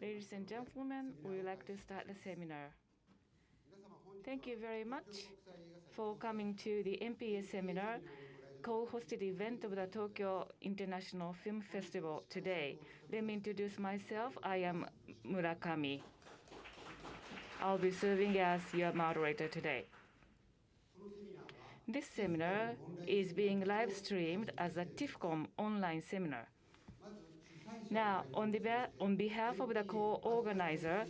Ladies and gentlemen, we would like to start the seminar. Thank you very much for coming to the MPA seminar, co-hosted event of the Tokyo International Film Festival today. Let me introduce myself. I am Murakami. I'll be serving as your moderator today. This seminar is being live streamed as a TIFFCom online seminar. Now, on behalf of the co-organizer,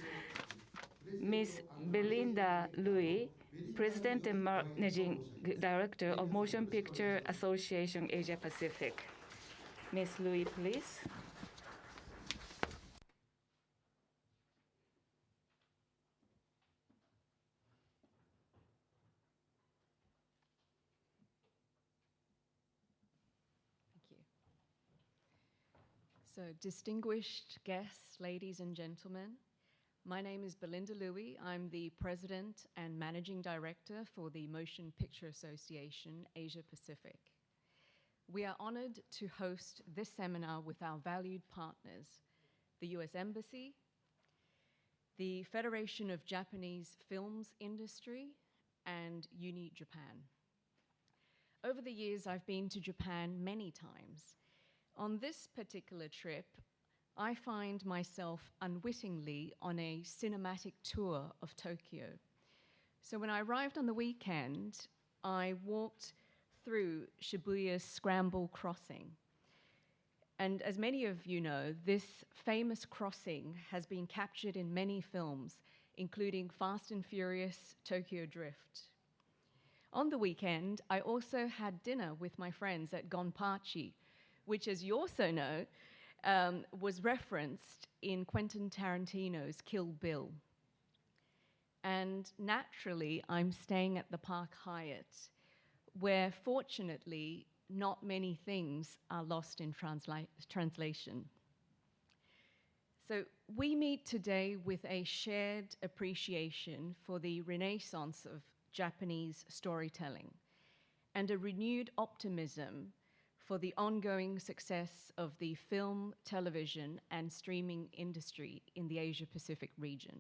Ms. Belinda Louis, President and Managing Director of Motion Picture Association Asia Pacific. Ms. Louis, please. So, distinguished guests, ladies and gentlemen, my name is Belinda Louis. I'm the President and Managing Director for the Motion Picture Association Asia Pacific. We are honored to host this seminar with our valued partners, the US Embassy, the Federation of Japanese Films Industry, and Uni Japan. Over the years, I've been to Japan many times. On this particular trip, I find myself unwittingly on a cinematic tour of Tokyo. So when I arrived on the weekend, I walked through Shibuya's Scramble Crossing. And as many of you know, this famous crossing has been captured in many films, including Fast and Furious, Tokyo Drift. On the weekend, I also had dinner with my friends at Gonpachi, which, as you also know, was referenced in Quentin Tarantino's Kill Bill. And naturally, I'm staying at the Park Hyatt, where fortunately, not many things are lost in translation. So we meet today with a shared appreciation for the renaissance of Japanese storytelling and a renewed optimism for the ongoing success of the film, television, and streaming industry in the Asia-Pacific region.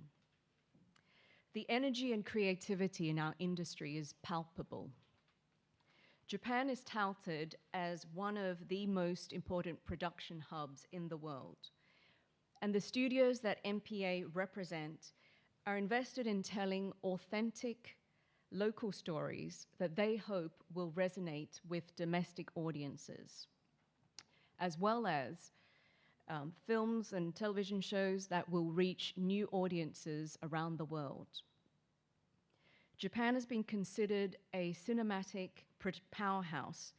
The energy and creativity in our industry is palpable. Japan is touted as one of the most important production hubs in the world, and the studios that MPA represent are invested in telling authentic, local stories that they hope will resonate with domestic audiences, as well as films and television shows that will reach new audiences around the world. Japan has been considered a cinematic powerhouse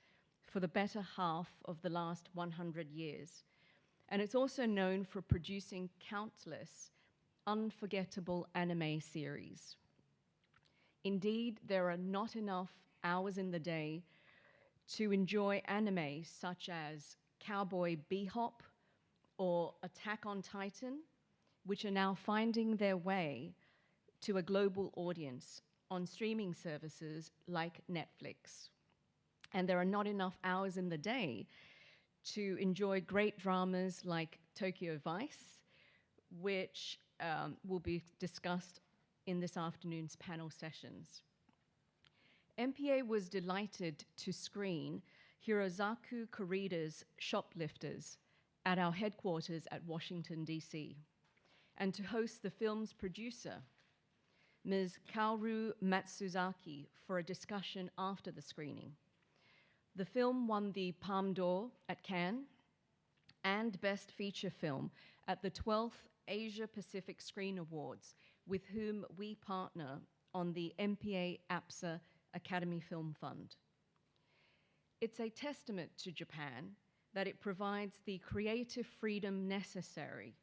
for the better half of the last 100 years, and it's also known for producing countless unforgettable anime series. Indeed, there are not enough hours in the day to enjoy anime such as Cowboy Bebop or Attack on Titan, which are now finding their way to a global audience on streaming services like Netflix. And there are not enough hours in the day to enjoy great dramas like Tokyo Vice, which will be discussed in this afternoon's panel sessions. MPA was delighted to screen Hirozaku Korida's Shoplifters at our headquarters at Washington, D.C., and to host the film's producer, Ms. Kaoru Matsuzaki, for a discussion after the screening. The film won the Palme d'Or at Cannes and Best Feature Film at the 12th Asia Pacific Screen Awards, with whom we partner on the MPA-APSA Academy Film Fund. It's a testament to Japan that it provides the creative freedom necessary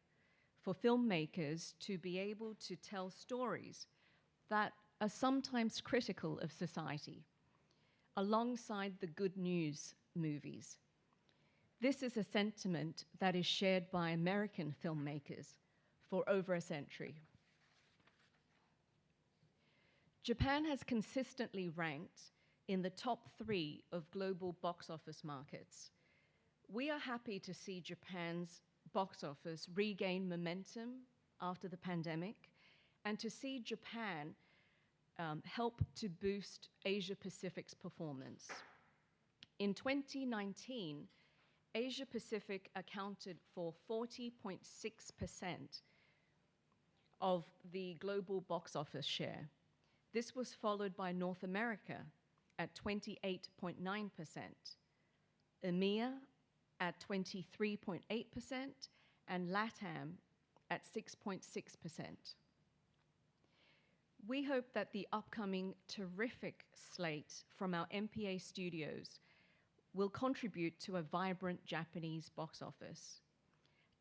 for filmmakers to be able to tell stories that are sometimes critical of society, alongside the good news movies. This is a sentiment that is shared by American filmmakers for over a century. Japan has consistently ranked in the top 3 of global box office markets. We are happy to see Japan's box office regain momentum after the pandemic, and to see Japan help to boost Asia Pacific's performance. In 2019, Asia Pacific accounted for 40.6% of the global box office share. This was followed by North America at 28.9%, EMEA at 23.8%, and LATAM at 6.6%. We hope that the upcoming terrific slate from our MPA studios will contribute to a vibrant Japanese box office.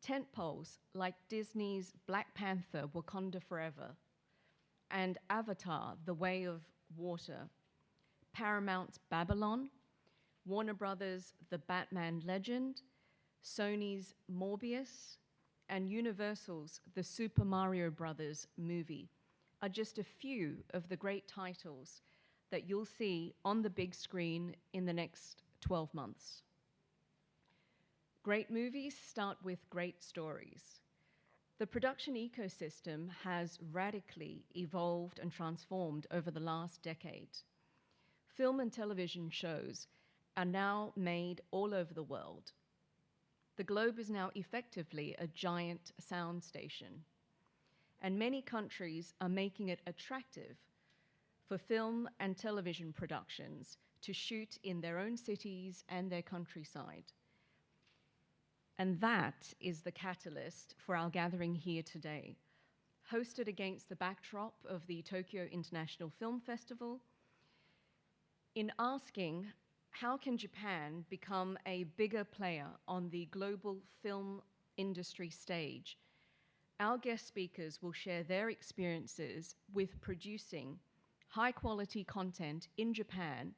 Tentpoles like Disney's Black Panther: Wakanda Forever and Avatar: The Way of Water, Paramount's Babylon, Warner Brothers' The Batman Legend, Sony's Morbius, and Universal's The Super Mario Brothers movie are just a few of the great titles that you'll see on the big screen in the next 12 months. Great movies start with great stories. The production ecosystem has radically evolved and transformed over the last decade. Film and television shows are now made all over the world. The globe is now effectively a giant sound station, and many countries are making it attractive for film and television productions to shoot in their own cities and their countryside. And that is the catalyst for our gathering here today, hosted against the backdrop of the Tokyo International Film Festival, in asking how can Japan become a bigger player on the global film industry stage. Our guest speakers will share their experiences with producing high-quality content in Japan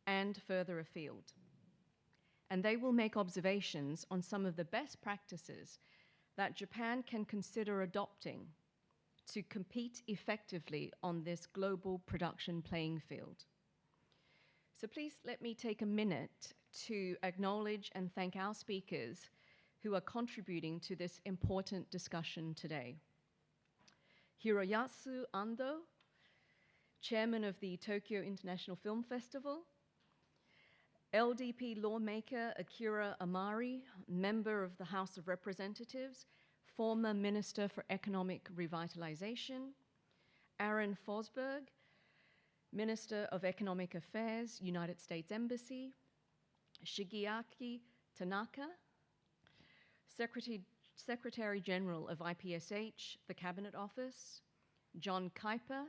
and further afield. And they will make observations on some of the best practices that Japan can consider adopting to compete effectively on this global production playing field. So please let me take a minute to acknowledge and thank our speakers who are contributing to this important discussion today. Hiroyasu Ando, chairman of the Tokyo International Film Festival; LDP lawmaker Akira Amari, member of the House of Representatives, former Minister for Economic Revitalization; Aaron Fosberg, Minister of Economic Affairs, United States Embassy; Shigeaki Tanaka, Secretary General of IPSH, the Cabinet Office; John Kuyper,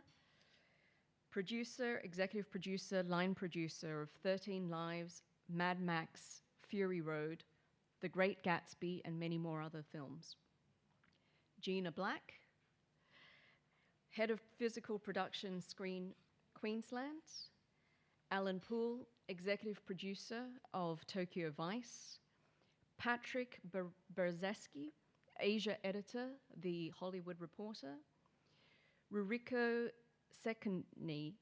producer, executive producer, line producer of 13 Lives, Mad Max, Fury Road, The Great Gatsby, and many more other films; Gina Black, head of physical production, Screen Queensland; Alan Poole, executive producer of Tokyo Vice; Patrick Berzeski, Asia editor, The Hollywood Reporter; Ruriko Sekini,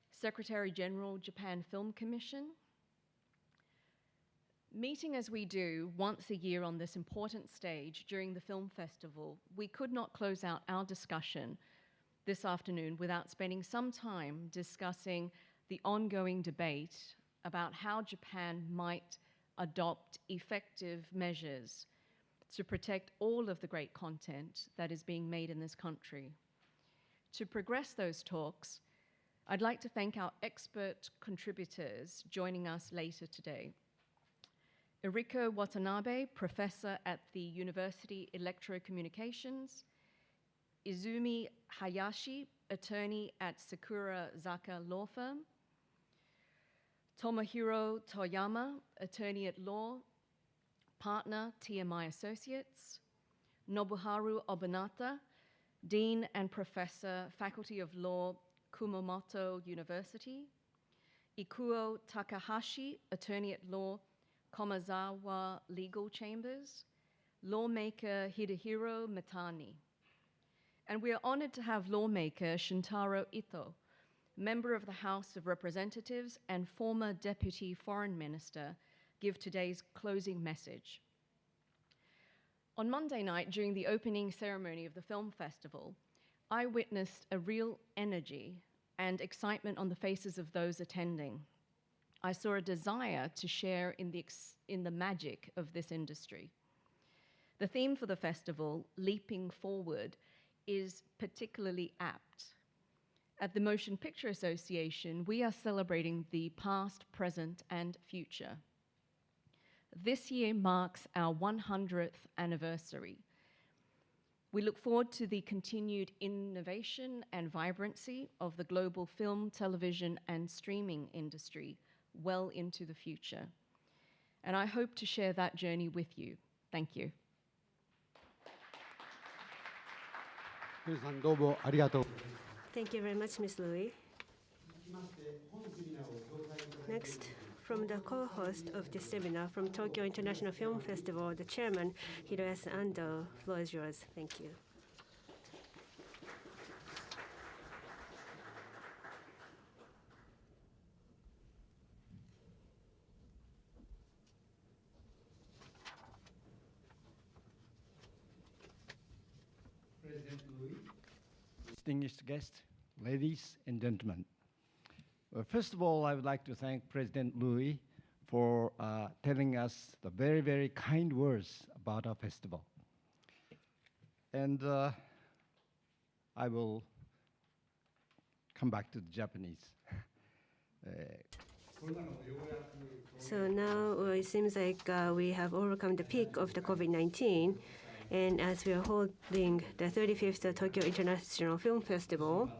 Secretary General, Japan Film Commission. Meeting as we do once a year on this important stage during the film festival, we could not close out our discussion this afternoon without spending some time discussing the ongoing debate about how Japan might adopt effective measures to protect all of the great content that is being made in this country. To progress those talks, I'd like to thank our expert contributors joining us later today. Eriko Watanabe, professor at the University Electrocommunications; Izumi Hayashi, attorney at Sakura Zaka Law Firm; Tomohiro Toyama, attorney at law, partner, TMI Associates; Nobuharu Obonata, dean and professor, Faculty of Law, Kumamoto University; Ikuo Takahashi, attorney at law, Komazawa Legal Chambers; lawmaker Hidehiro Mitani. And we are honored to have lawmaker Shintaro Ito, member of the House of Representatives and former Deputy Foreign Minister, give today's closing message. On Monday night, during the opening ceremony of the film festival, I witnessed a real energy and excitement on the faces of those attending. I saw a desire to share in the magic of this industry. The theme for the festival, Leaping Forward, is particularly apt. At the Motion Picture Association, we are celebrating the past, present, and future. This year marks our 100th anniversary. We look forward to the continued innovation and vibrancy of the global film, television, and streaming industry well into the future. And I hope to share that journey with you. Thank you. Thank you very much, Ms. Louis. Next, from the co-host of this seminar from Tokyo International Film Festival, the chairman, Hiroyasu Ando, floor is yours. Thank you. Distinguished guests, ladies and gentlemen. Well, first of all, I would like to thank President Louis for telling us the very, very kind words about our festival. And I will come back to the Japanese. So now it seems like we have overcome the peak of the COVID-19. And as we are holding the 35th Tokyo International Film Festival,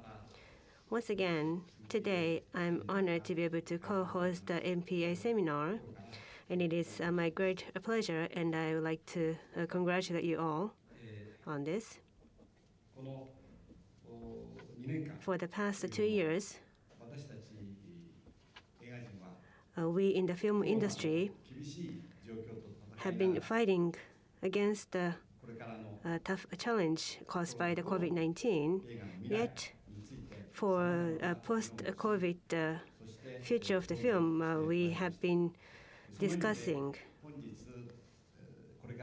once again, today I'm honored to be able to co-host the MPA seminar. And it is my great pleasure, and I would like to congratulate you all on this. For the past 2 years, we in the film industry have been fighting against the tough challenge caused by the COVID-19. Yet, for post-COVID future of the film, we have been discussing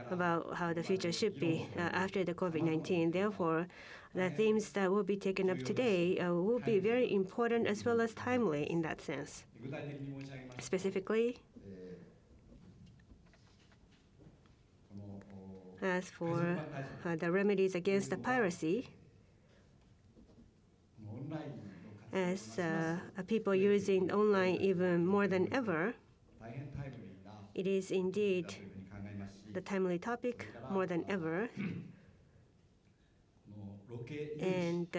about how the future should be after the COVID-19. Therefore, the themes that will be taken up today will be very important as well as timely in that sense. Specifically, as for the remedies against the piracy, as people using online even more than ever, it is indeed the timely topic more than ever. And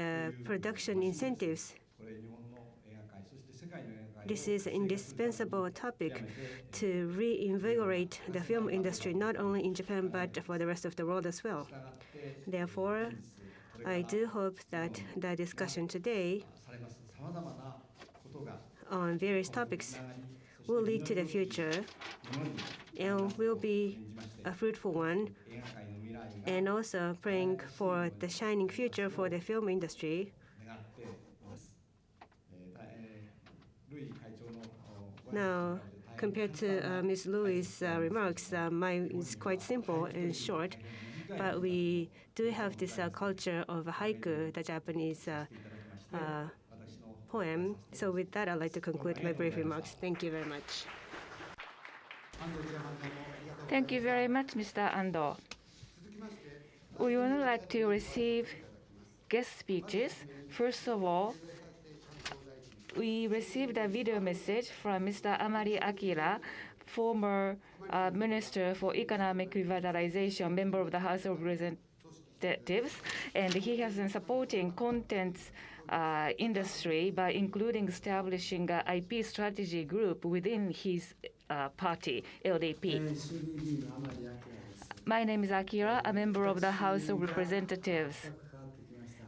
production incentives. This is an indispensable topic to reinvigorate the film industry, not only in Japan, but for the rest of the world as well. Therefore, I do hope that the discussion today on various topics will lead to the future and will be a fruitful one, and also praying for the shining future for the film industry. Now, compared to Ms. Louis' remarks, mine is quite simple and short, but we do have this culture of haiku, the Japanese poem. So with that, I'd like to conclude my brief remarks. Thank you very much. Thank you very much, Mr. Ando. We would like to receive guest speeches. First of all, we received a video message from Mr. Amari Akira, former Minister for Economic Revitalization, member of the House of Representatives, and he has been supporting content industry by including establishing an IP strategy group within his party, LDP. My name is Akira, a member of the House of Representatives.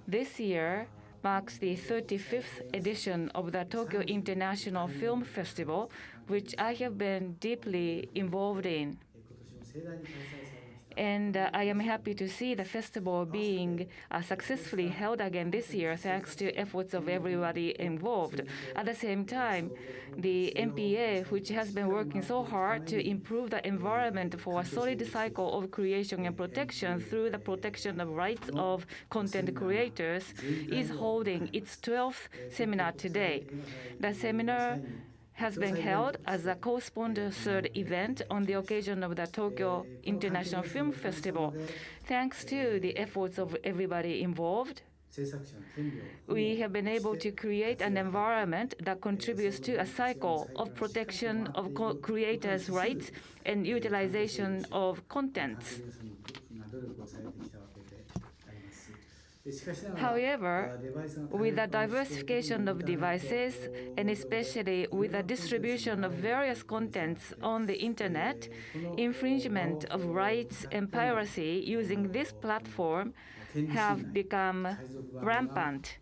This year marks the 35th edition of the Tokyo International Film Festival, which I have been deeply involved in. And I am happy to see the festival being successfully held again this year thanks to efforts of everybody involved. At the same time, the MPA, which has been working so hard to improve the environment for a solid cycle of creation and protection through the protection of rights of content creators, is holding its 12th seminar today. The seminar has been held as a co-sponsored event on the occasion of the Tokyo International Film Festival. Thanks to the efforts of everybody involved, we have been able to create an environment that contributes to a cycle of protection of creators' rights and utilization of contents. However, with the diversification of devices, and especially with the distribution of various contents on the internet, infringement of rights and piracy using this platform have become rampant.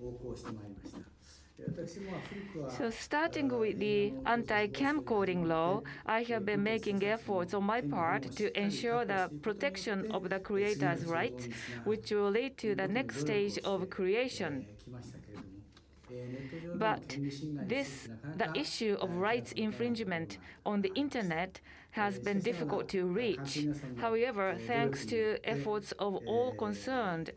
So starting with the anti-camcording law, I have been making efforts on my part to ensure the protection of the creator's rights, which will lead to the next stage of creation. But the issue of rights infringement on the internet has been difficult to reach. However, thanks to efforts of all concerned,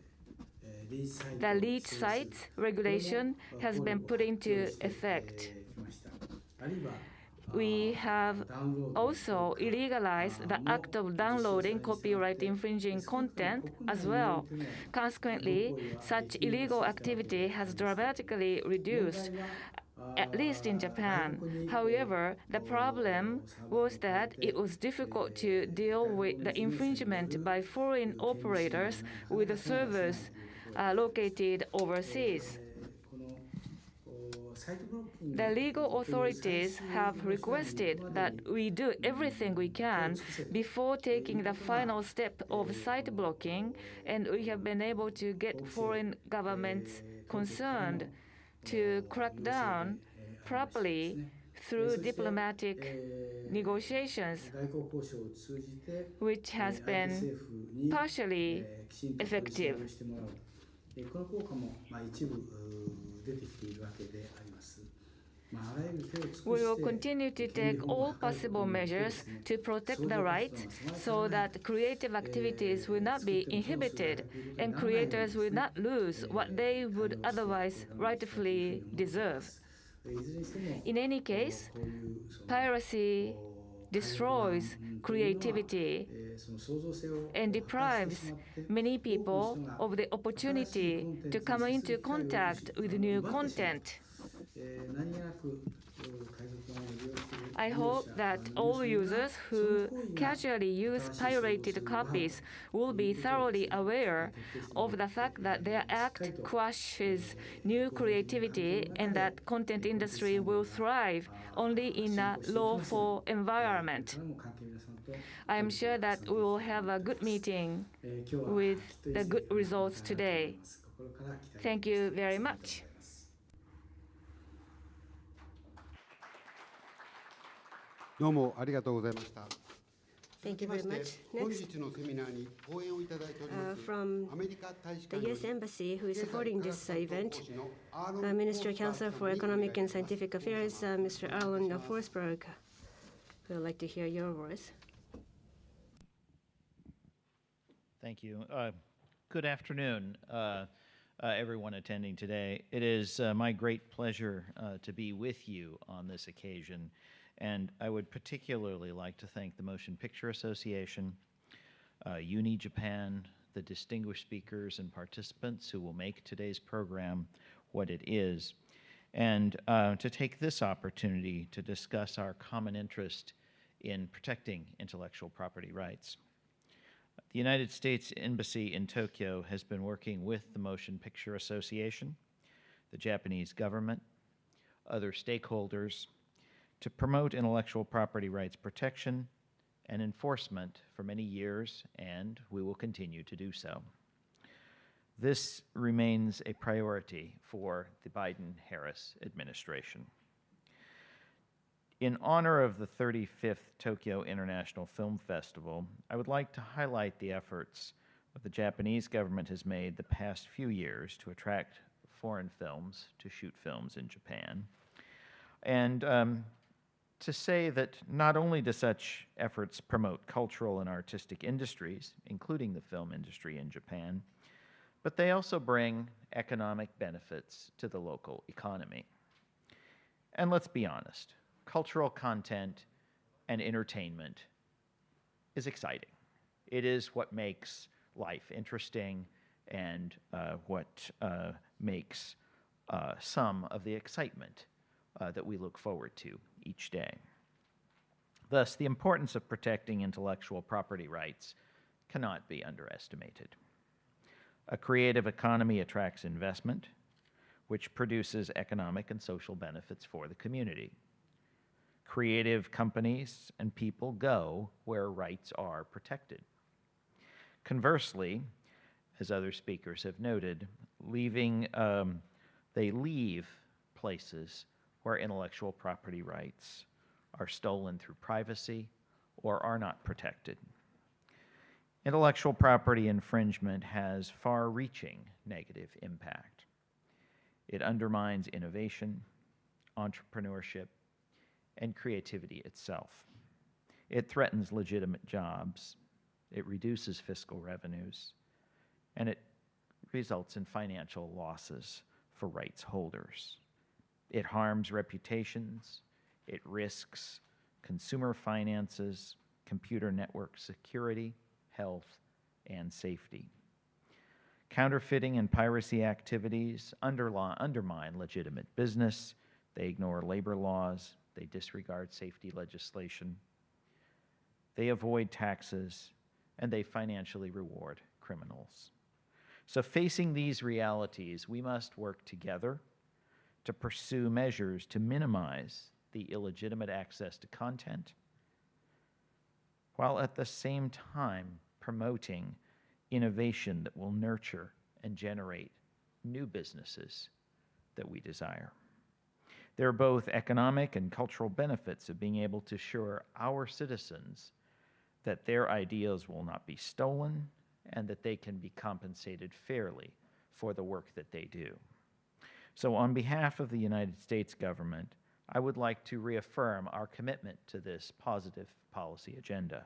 the lead sites regulation has been put into effect. We have also illegalized the act of downloading copyright infringing content as well. Consequently, such illegal activity has dramatically reduced, at least in Japan. However, the problem was that it was difficult to deal with the infringement by foreign operators with the servers located overseas. The legal authorities have requested that we do everything we can before taking the final step of site blocking, and we have been able to get foreign governments concerned to crack down properly through diplomatic negotiations, which has been partially effective. We will continue to take all possible measures to protect the rights so that creative activities will not be inhibited and creators will not lose what they would otherwise rightfully deserve. In any case, piracy destroys creativity and deprives many people of the opportunity to come into contact with new content. I hope that all users who casually use pirated copies will be thoroughly aware of the fact that their act crushes new creativity and that content industry will thrive only in a lawful environment. I am sure that we will have a good meeting with the good results today. Thank you very much. Thank you very much. Next, from the U.S. Embassy, who is supporting this event, Minister Counselor for Economic and Scientific Affairs, Mr. Alan Forsberg. We would like to hear your voice. Thank you. Good afternoon, everyone attending today. It is my great pleasure to be with you on this occasion. And I would particularly like to thank the Motion Picture Association, Uni Japan, the distinguished speakers and participants who will make today's program what it is, and to take this opportunity to discuss our common interest in protecting intellectual property rights. The United States Embassy in Tokyo has been working with the Motion Picture Association, the Japanese government, other stakeholders, to promote intellectual property rights protection and enforcement for many years, and we will continue to do so. This remains a priority for the Biden-Harris administration. In honor of the 35th Tokyo International Film Festival, I would like to highlight the efforts that the Japanese government has made the past few years to attract foreign films to shoot films in Japan. And to say that not only do such efforts promote cultural and artistic industries, including the film industry in Japan, but they also bring economic benefits to the local economy. And let's be honest, cultural content and entertainment is exciting. It is what makes life interesting and what makes some of the excitement that we look forward to each day. Thus, the importance of protecting intellectual property rights cannot be underestimated. A creative economy attracts investment, which produces economic and social benefits for the community. Creative companies and people go where rights are protected. Conversely, as other speakers have noted, they leave places where intellectual property rights are stolen through privacy or are not protected. Intellectual property infringement has far-reaching negative impact. It undermines innovation, entrepreneurship, and creativity itself. It threatens legitimate jobs, it reduces fiscal revenues, and it results in financial losses for rights holders. It harms reputations, it risks consumer finances, computer network security, health, and safety. Counterfeiting and piracy activities undermine legitimate business, they ignore labor laws, they disregard safety legislation, they avoid taxes, and they financially reward criminals. So facing these realities, we must work together to pursue measures to minimize the illegitimate access to content, while at the same time promoting innovation that will nurture and generate new businesses that we desire. There are both economic and cultural benefits of being able to assure our citizens that their ideas will not be stolen and that they can be compensated fairly for the work that they do. So on behalf of the United States government, I would like to reaffirm our commitment to this positive policy agenda.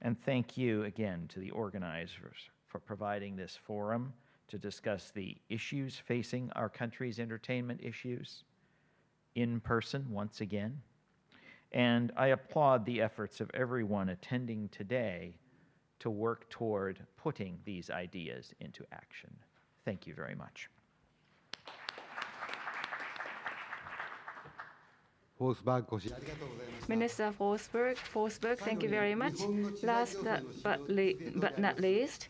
And thank you again to the organizers for providing this forum to discuss the issues facing our country's entertainment issues in person once again. And I applaud the efforts of everyone attending today to work toward putting these ideas into action. Thank you very much. Minister Forsberg, thank you very much. Last but not least,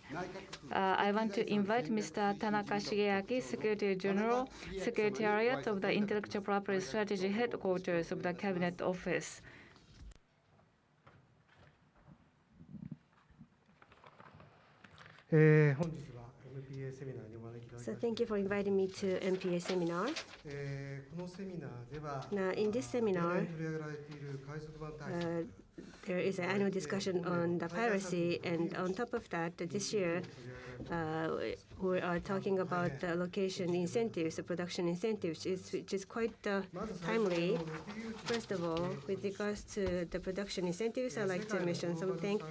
I want to invite Mr. Tanaka Shigeaki, Secretary General, Secretariat of the Intellectual Property Strategy Headquarters of the Cabinet Office. So thank you for inviting me to MPA seminar. Now, in this seminar, there is an annual discussion on the piracy, and on top of that, this year, we are talking about the allocation incentives, the production incentives, which is quite timely. First of all, with regards to the production incentives, I'd like to mention something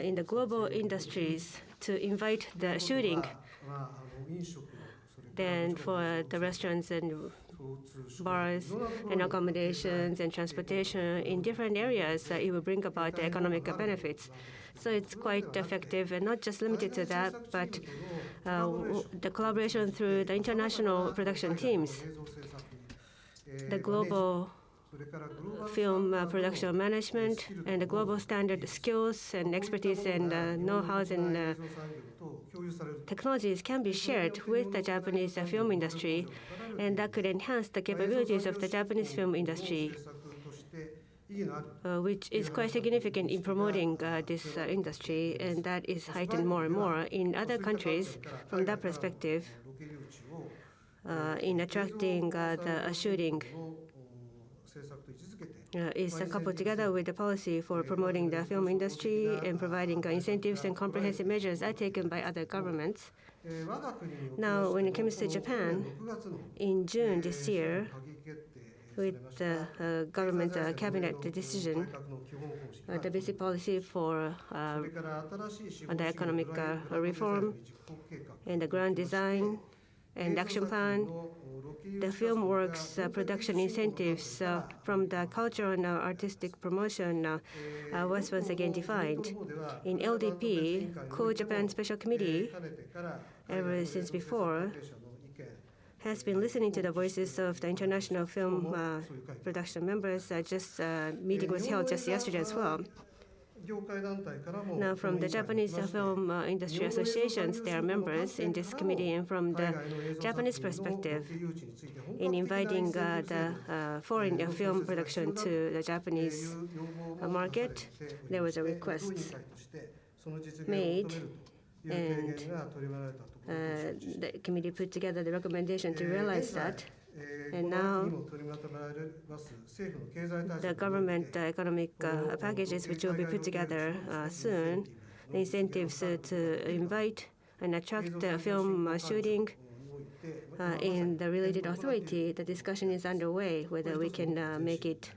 in the global industries to invite the shooting. Then for the restaurants and bars and accommodations and transportation in different areas, it will bring about the economic benefits. So it's quite effective, and not just limited to that, but the collaboration through the international production teams, the global film production management, and the global standard skills and expertise and know-hows and technologies can be shared with the Japanese film industry, and that could enhance the capabilities of the Japanese film industry, which is quite significant in promoting this industry, and that is heightened more and more in other countries from that perspective in attracting the shooting is coupled together with the policy for promoting the film industry and providing incentives and comprehensive measures are taken by other governments. Now, when it comes to Japan, in June this year, with the government cabinet decision, the basic policy for the economic reform and the grand design and action plan, the film works production incentives from the cultural and artistic promotion was once again defined. In LDP, Co-Japan Special Committee, ever since before, has been listening to the voices of the international film production members. Meeting was held just yesterday as well. Now, from the Japanese Film Industry Associations, they are members in this committee, and from the Japanese perspective, in inviting the foreign film production to the Japanese market, there was a request made, and the committee put together the recommendation to realize that. And now, the government economic packages, which will be put together soon, the incentives to invite and attract film shooting in the related authority, the discussion is underway whether we can make it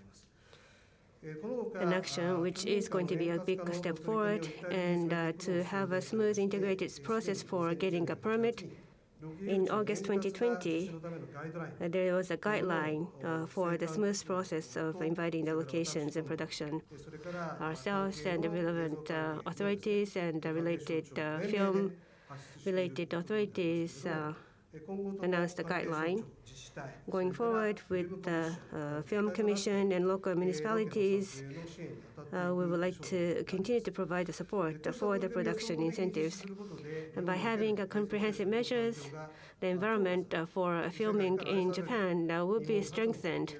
an action, which is going to be a big step forward, and to have a smooth integrated process for getting a permit. In August 2020, there was a guideline for the smooth process of inviting the locations and production. Ourselves and the relevant authorities and the related film-related authorities announced the guideline. Going forward with the Film Commission and local municipalities, we would like to continue to provide the support for the production incentives. And by having comprehensive measures, the environment for filming in Japan will be strengthened.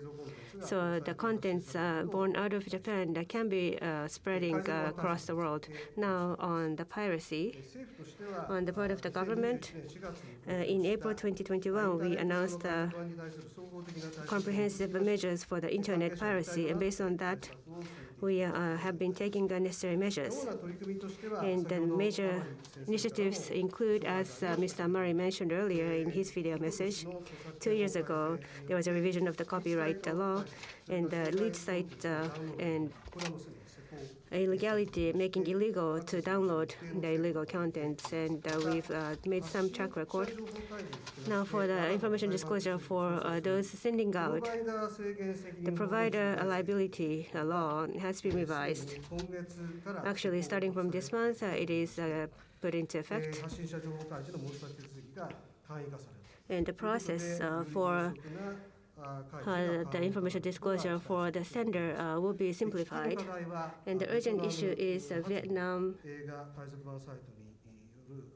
So the contents born out of Japan can be spreading across the world. Now, on the piracy, on the part of the government, in April 2021, we announced comprehensive measures for the internet piracy, and based on that, we have been taking the necessary measures. And the major initiatives include, as Mr. Murray mentioned earlier in his video message, 2 years ago, there was a revision of the copyright law, and the lead site and illegality, making illegal to download the illegal contents, and we've made some track record. Now, for the information disclosure for those sending out, the provider liability law has been revised. Actually, starting from this month, it is put into effect. And the process for the information disclosure for the sender will be simplified. And the urgent issue is Vietnam,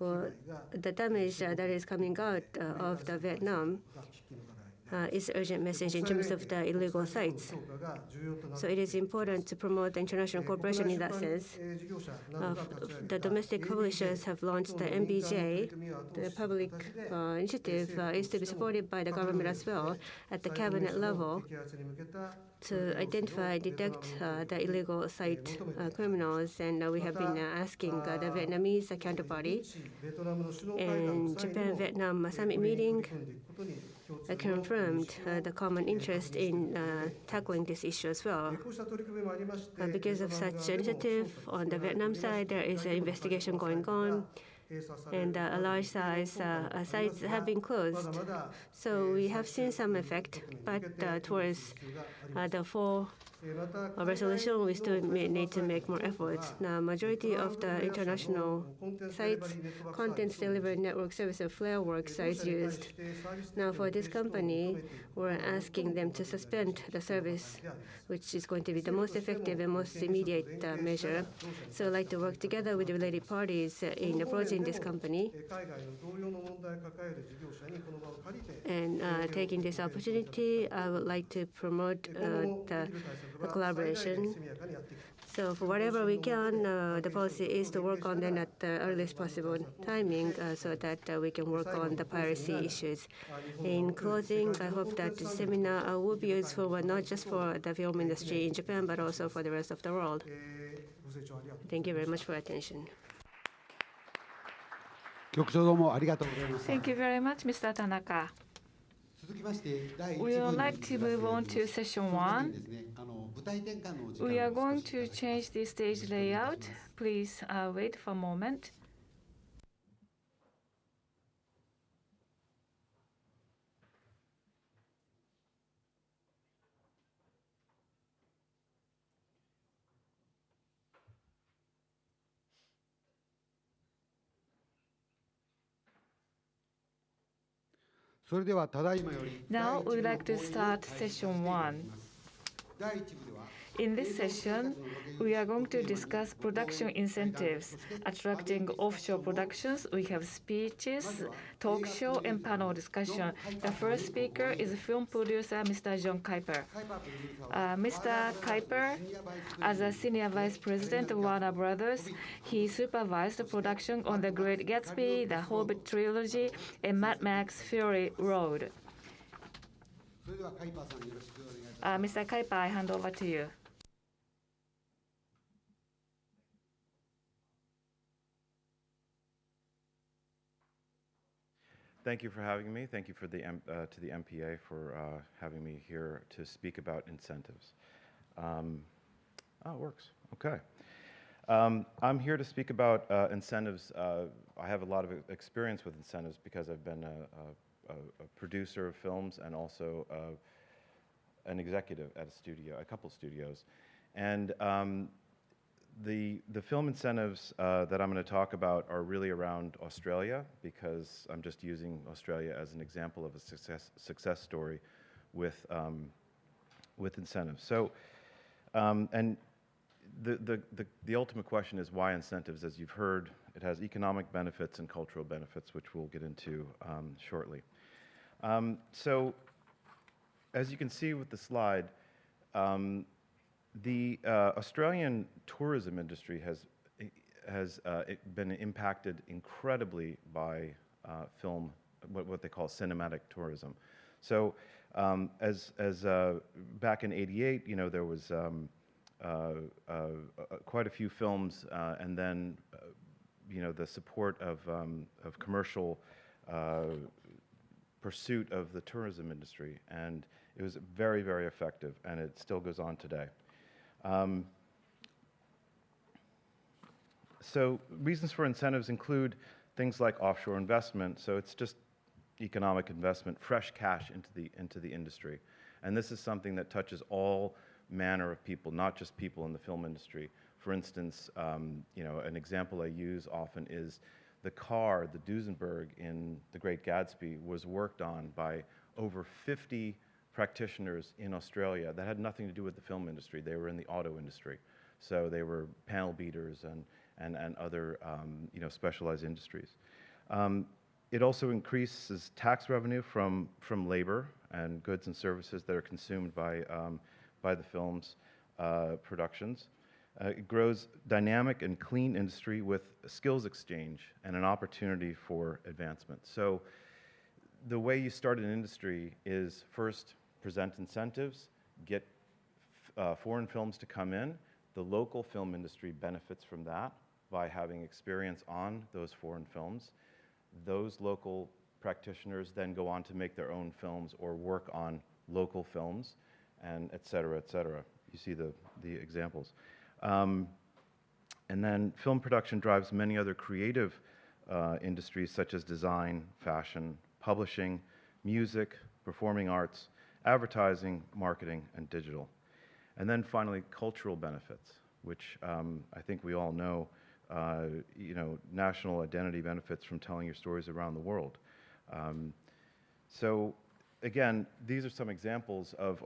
or the damage that is coming out of the Vietnam is an urgent message in terms of the illegal sites. So it is important to promote international cooperation in that sense. The domestic publishers have launched the MBJ. The public initiative is to be supported by the government as well at the cabinet level to identify and detect the illegal site criminals. And we have been asking the Vietnamese counterparty. And Japan-Vietnam summit meeting confirmed the common interest in tackling this issue as well. Because of such initiative, on the Vietnam side, there is an investigation going on, and a large size sites have been closed. So we have seen some effect, but towards the full resolution, we still need to make more efforts. Now, majority of the international sites, contents delivery network service of Flareworks is used. Now, for this company, we're asking them to suspend the service, which is going to be the most effective and most immediate measure. So I'd like to work together with the related parties in approaching this company. And taking this opportunity, I would like to promote the collaboration So for whatever we can, the policy is to work on them at the earliest possible timing so that we can work on the piracy issues. In closing, I hope that the seminar will be useful not just for the film industry in Japan, but also for the rest of the world. Thank you very much for your attention. Thank you very much, Mr. Tanaka. We would like to move on to session 1. We are going to change the stage layout. Please wait for a moment. Now we would like to start session 1. In this session, we are going to discuss production incentives, attracting offshore productions. We have speeches, talk show, and panel discussion. The first speaker is film producer, Mr. John Kuyper. Mr. Kuyper, as a senior vice president of Warner Brothers, he supervised the production on The Great Gatsby, The Hobbit trilogy, and Mad Max Fury Road. Mr. Kuyper, I hand over to you. Thank you for having me. Thank you for to the MPA for having me here to speak about incentives. It works. Okay. I'm here to speak about incentives. I have a lot of experience with incentives because I've been a producer of films and also an executive at a couple studios. And the film incentives that I'm going to talk about are really around Australia, because I'm just using Australia as an example of a success story with incentives. So, and the ultimate question is why incentives? As you've heard, it has economic benefits and cultural benefits, which we'll get into shortly. So, as you can see with the slide, the Australian tourism industry has been impacted incredibly by film, what they call cinematic tourism. So, as back in '88, you know, there was quite a few films, and then you know, the support of commercial pursuit of the tourism industry, and it was very, very effective, and it still goes on today. So reasons for incentives include things like offshore investment. So it's just economic investment, fresh cash into the industry. And this is something that touches all manner of people, not just people in the film industry. For instance, you know, an example I use often is the car, the Duesenberg in The Great Gatsby, was worked on by over 50 practitioners in Australia that had nothing to do with the film industry. They were in the auto industry. So they were panel beaters and other you know, specialized industries. It also increases tax revenue from labor and goods and services that are consumed by the film's productions. It grows dynamic and clean industry with skills exchange and an opportunity for advancement. So the way you start an industry is first present incentives, get foreign films to come in. The local film industry benefits from that by having experience on those foreign films. Those local practitioners then go on to make their own films or work on local films, and et cetera, et cetera. You see the examples. And then film production drives many other creative industries such as design, fashion, publishing, music, performing arts, advertising, marketing, and digital. And then finally, cultural benefits, which I think we all know, you know, national identity benefits from telling your stories around the world. So again, these are some examples of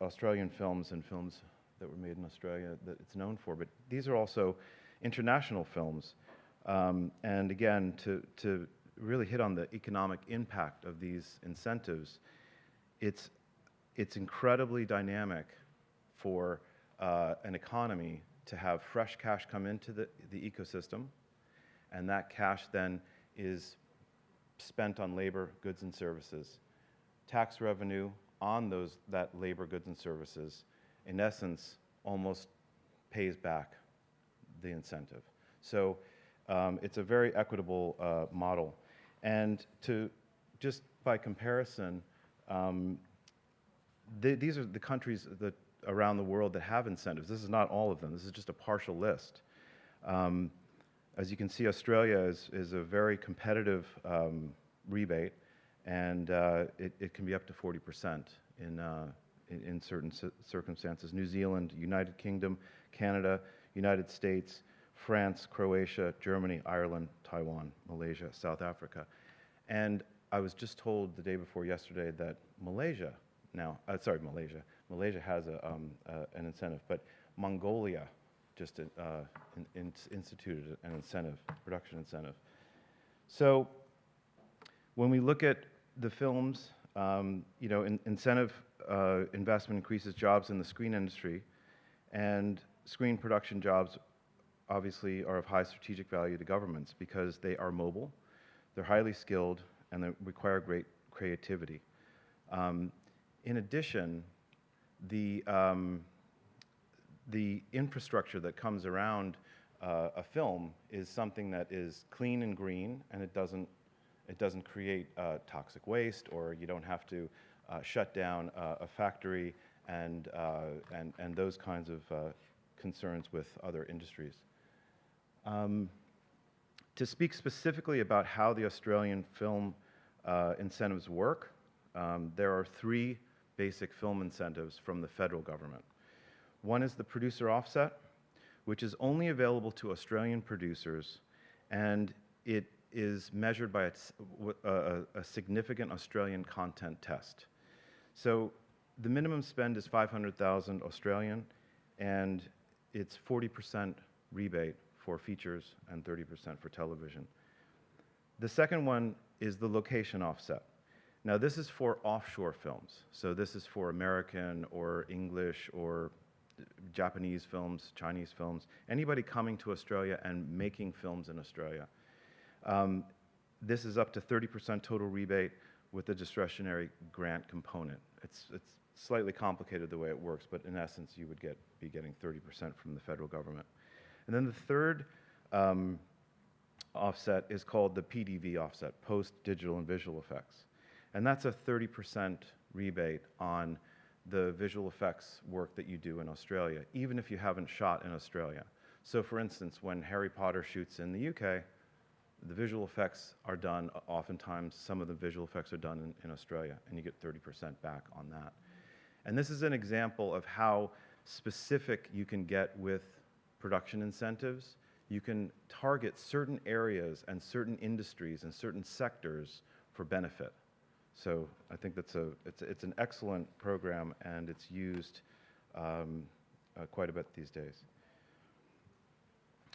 Australian films and films that were made in Australia that it's known for, but these are also international films. And again, to really hit on the economic impact of these incentives, it's incredibly dynamic for an economy to have fresh cash come into the ecosystem, and that cash then is spent on labor, goods, and services. Tax revenue on that labor, goods, and services, in essence, almost pays back the incentive. So it's a very equitable model. And just by comparison, these are the countries around the world that have incentives. This is not all of them. This is just a partial list. As you can see, Australia is a very competitive rebate, and it can be up to 40% in certain circumstances. New Zealand, United Kingdom, Canada, United States, France, Croatia, Germany, Ireland, Taiwan, Malaysia, South Africa. And I was just told the day before yesterday that Malaysia has an incentive, but Mongolia just instituted an incentive, production incentive. So when we look at the films, incentive investment increases jobs in the screen industry, and screen production jobs obviously are of high strategic value to governments because they are mobile, they're highly skilled, and they require great creativity. In addition, the infrastructure that comes around a film is something that is clean and green, and it doesn't create toxic waste, or you don't have to shut down a factory and those kinds of concerns with other industries. To speak specifically about how the Australian film incentives work, there are three basic film incentives from the federal government. One is the producer offset, which is only available to Australian producers, and it is measured by a significant Australian content test. So the minimum spend is 500,000 Australian, and it's 40% rebate for features and 30% for television. The second one is the location offset. Now, this is for offshore films. So this is for American or English or Japanese films, Chinese films, anybody coming to Australia and making films in Australia. This is up to 30% total rebate with a discretionary grant component. It's slightly complicated the way it works, but in essence, you would be getting 30% from the federal government. And then the third offset is called the PDV offset, Post Digital and Visual Effects. And that's a 30% rebate on the visual effects work that you do in Australia, even if you haven't shot in Australia. So for instance, when Harry Potter shoots in the UK, the visual effects are done, oftentimes some of the visual effects are done in Australia, and you get 30% back on that. And this is an example of how specific you can get with production incentives. You can target certain areas and certain industries and certain sectors for benefit. So I think it's an excellent program, and it's used quite a bit these days.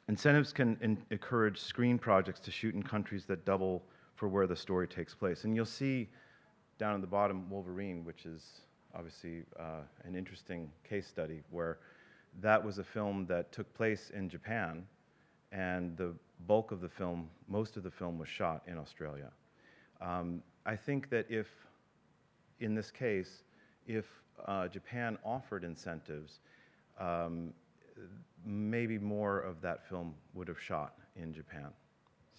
Incentives can encourage screen projects to shoot in countries that double for where the story takes place. And you'll see down at the bottom Wolverine, which is obviously an interesting case study, where that was a film that took place in Japan, and the bulk of the film, most of the film, was shot in Australia. I think that in this case, if Japan offered incentives, maybe more of that film would have shot in Japan.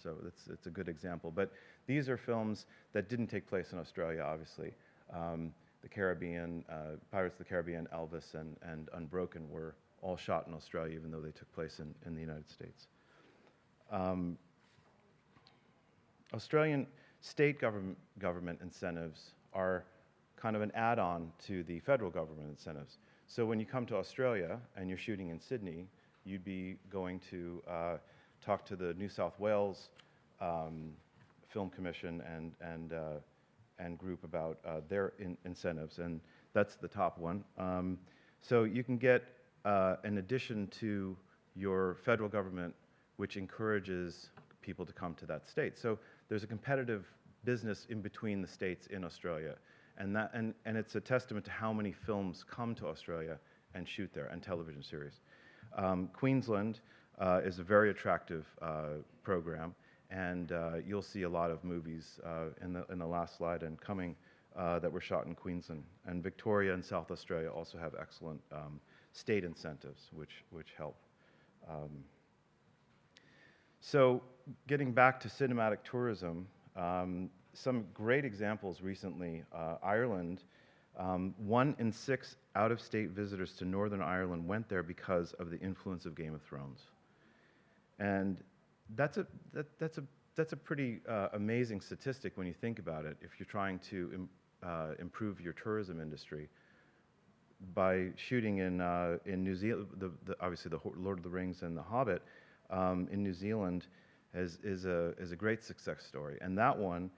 So it's a good example. But these are films that didn't take place in Australia, obviously. The Caribbean, Pirates of the Caribbean, Elvis, and Unbroken were all shot in Australia, even though they took place in the United States. Australian state government incentives are kind of an add-on to the federal government incentives. So when you come to Australia and you're shooting in Sydney, you'd be going to talk to the New South Wales Film Commission and group about their incentives, and that's the top one. So you can get an addition to your federal government, which encourages people to come to that state. So there's a competitive business in between the states in Australia, and it's a testament to how many films come to Australia and shoot there, and television series. Queensland is a very attractive program, and you'll see a lot of movies in the last slide and coming that were shot in Queensland. And Victoria and South Australia also have excellent state incentives, which help. So getting back to cinematic tourism, some great examples recently. Ireland, 1 in 6 out-of-state visitors to Northern Ireland went there because of the influence of Game of Thrones. And that's a pretty amazing statistic when you think about it, if you're trying to improve your tourism industry. By shooting in New Zealand, obviously the Lord of the Rings and The Hobbit in New Zealand is a great success story. And that one,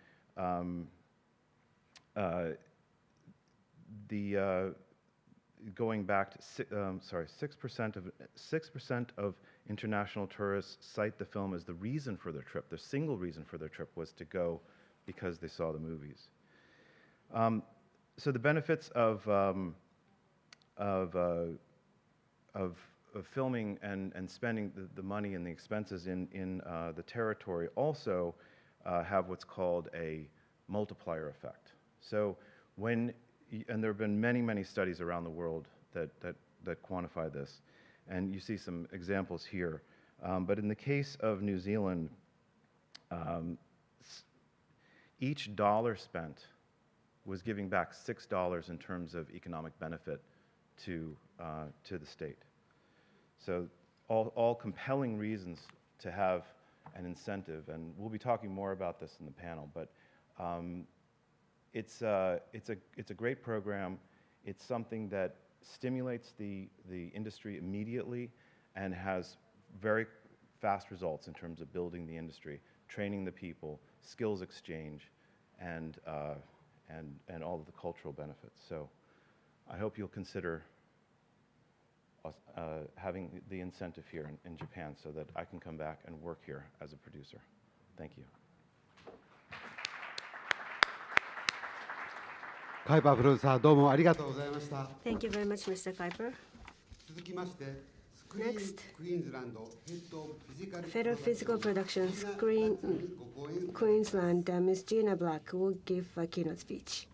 going back to 6% of international tourists cite the film as the reason for their trip. The single reason for their trip was to go because they saw the movies. So the benefits of filming and spending the money and the expenses in the territory also have what's called a multiplier effect. So and there have been many studies around the world that quantify this, and you see some examples here. But in the case of New Zealand, each dollar spent was giving back $6 in terms of economic benefit to the state. So all compelling reasons to have an incentive, and we'll be talking more about this in the panel, but it's a great program. It's something that stimulates the industry immediately and has very fast results in terms of building the industry, training the people, skills exchange, and all of the cultural benefits. So I hope you'll consider having the incentive here in Japan so that I can come back and work here as a producer. Thank you. Kuyper プロデューサー、どうもありがとうございました。 Thank you very much, Mr. Kuyper. 続きまして、Next, クイーンズランドヘッドオブフィジカル Federal Physical Production Screen Queensland, Ms. Gina Black will give a keynote speech.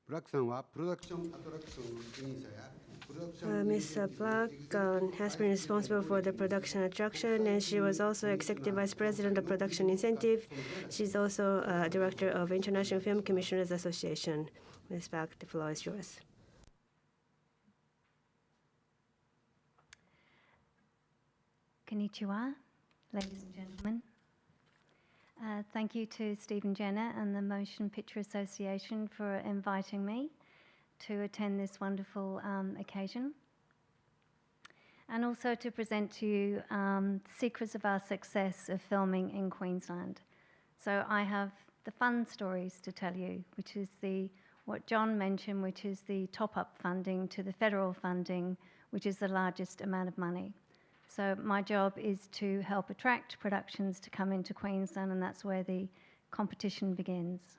ブラックさんはプロダクションアトラクションの責任者や Ms. Black has been responsible for the production attraction, and she was also Executive Vice President of Production Incentive. She's also Director of International Film Commissioners Association. Ms. Black, the floor is yours. Konnichiwa, ladies and gentlemen. Thank you to Steve and Jenna and the Motion Picture Association for inviting me to attend this wonderful occasion, and also to present to you secrets of our success of filming in Queensland. So I have the fun stories to tell you, which is what John mentioned, which is the top-up funding to the federal funding, which is the largest amount of money. So my job is to help attract productions to come into Queensland, and that's where the competition begins.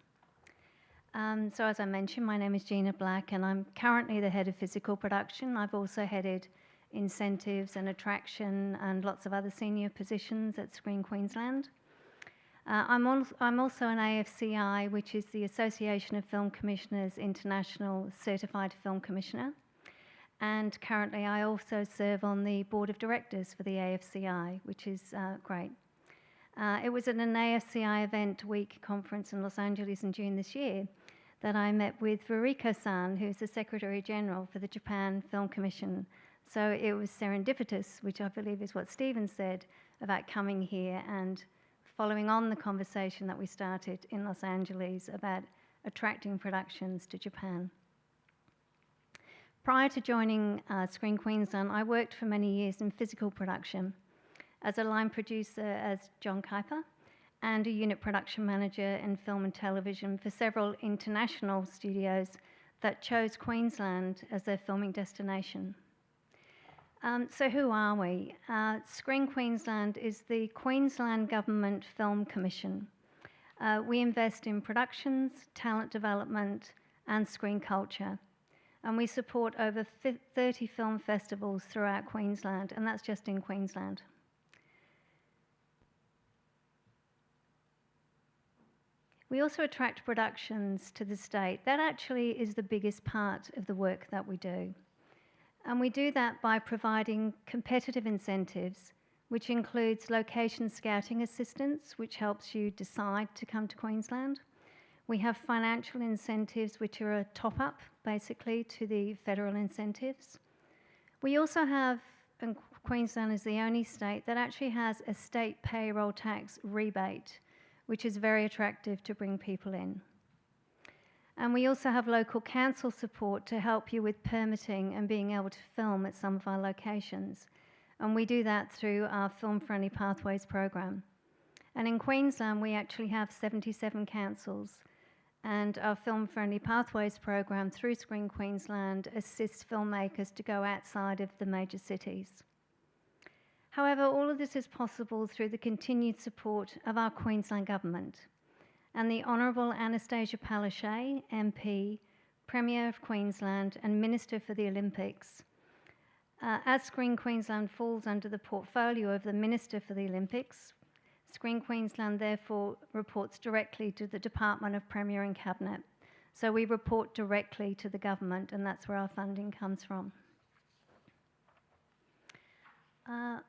So as I mentioned, my name is Gina Black, and I'm currently the head of physical production. I've also headed incentives and attraction and lots of other senior positions at Screen Queensland. I'm also an AFCI, which is the Association of Film Commissioners International Certified Film Commissioner. And currently I also serve on the board of directors for the AFCI, which is great. It was at an AFCI event week conference in Los Angeles in June this year that I met with Ruriko-san, who's the Secretary General for the Japan Film Commission. So it was serendipitous, which I believe is what Stephen said, about coming here and following on the conversation that we started in Los Angeles about attracting productions to Japan. Prior to joining Screen Queensland, I worked for many years in physical production as a line producer as John Kuyper and a unit production manager in film and television for several international studios that chose Queensland as their filming destination. So who are we? Screen Queensland is the Queensland Government Film Commission. We invest in productions, talent development, and screen culture. And we support over 30 film festivals throughout Queensland, and that's just in Queensland. We also attract productions to the state. That actually is the biggest part of the work that we do. And we do that by providing competitive incentives, which includes location scouting assistance, which helps you decide to come to Queensland. We have financial incentives, which are a top-up, basically, to the federal incentives. We also have, and Queensland is the only state that actually has a state payroll tax rebate, which is very attractive to bring people in. And we also have local council support to help you with permitting and being able to film at some of our locations. And we do that through our Film Friendly Pathways program. And in Queensland, we actually have 77 councils. And our Film Friendly Pathways program through Screen Queensland assists filmmakers to go outside of the major cities. However, all of this is possible through the continued support of our Queensland government. And the Honourable Anastasia Palaszczuk, MP, Premier of Queensland and Minister for the Olympics. As Screen Queensland falls under the portfolio of the Minister for the Olympics, Screen Queensland therefore reports directly to the Department of Premier and Cabinet. So we report directly to the government, and that's where our funding comes from. Get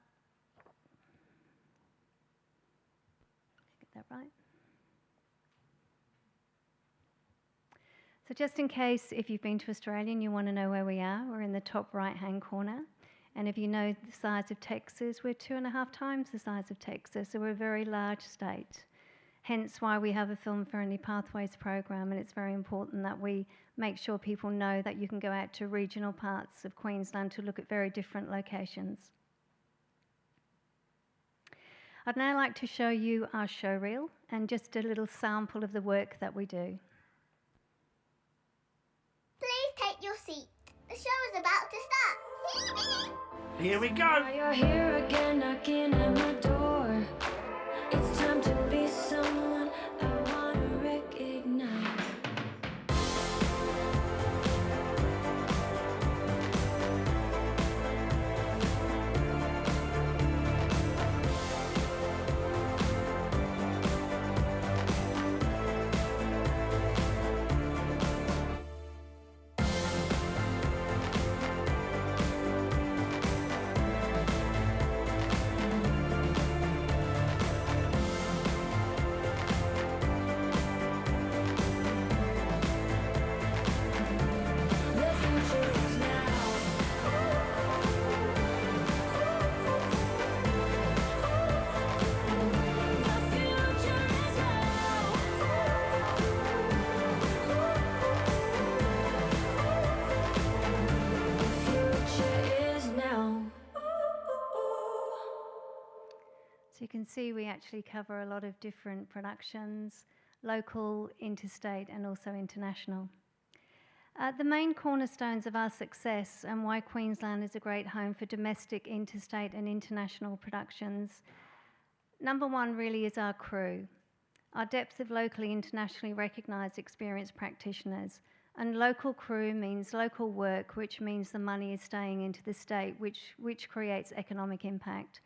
that right? So just in case, if you've been to Australia and you want to know where we are, we're in the top right-hand corner. And if you know the size of Texas, we're 2.5 times the size of Texas, so we're a very large state. Hence why we have a Film Friendly Pathways program, and it's very important that we make sure people know that you can go out to regional parts of Queensland to look at very different locations. I'd now like to show you our show reel and just a little sample of the work that we do. Please take your seat. The show is about to start. Here we go. You're here again, knocking at my door. It's time to be someone I want to recognize. So you can see we actually cover a lot of different productions, local, interstate, and also international. The main cornerstones of our success and why Queensland is a great home for domestic, interstate, and international productions. Number one really is our crew. Our depth of locally, internationally recognised experienced practitioners. And local crew means local work, which means the money is staying into the state, which creates economic impact.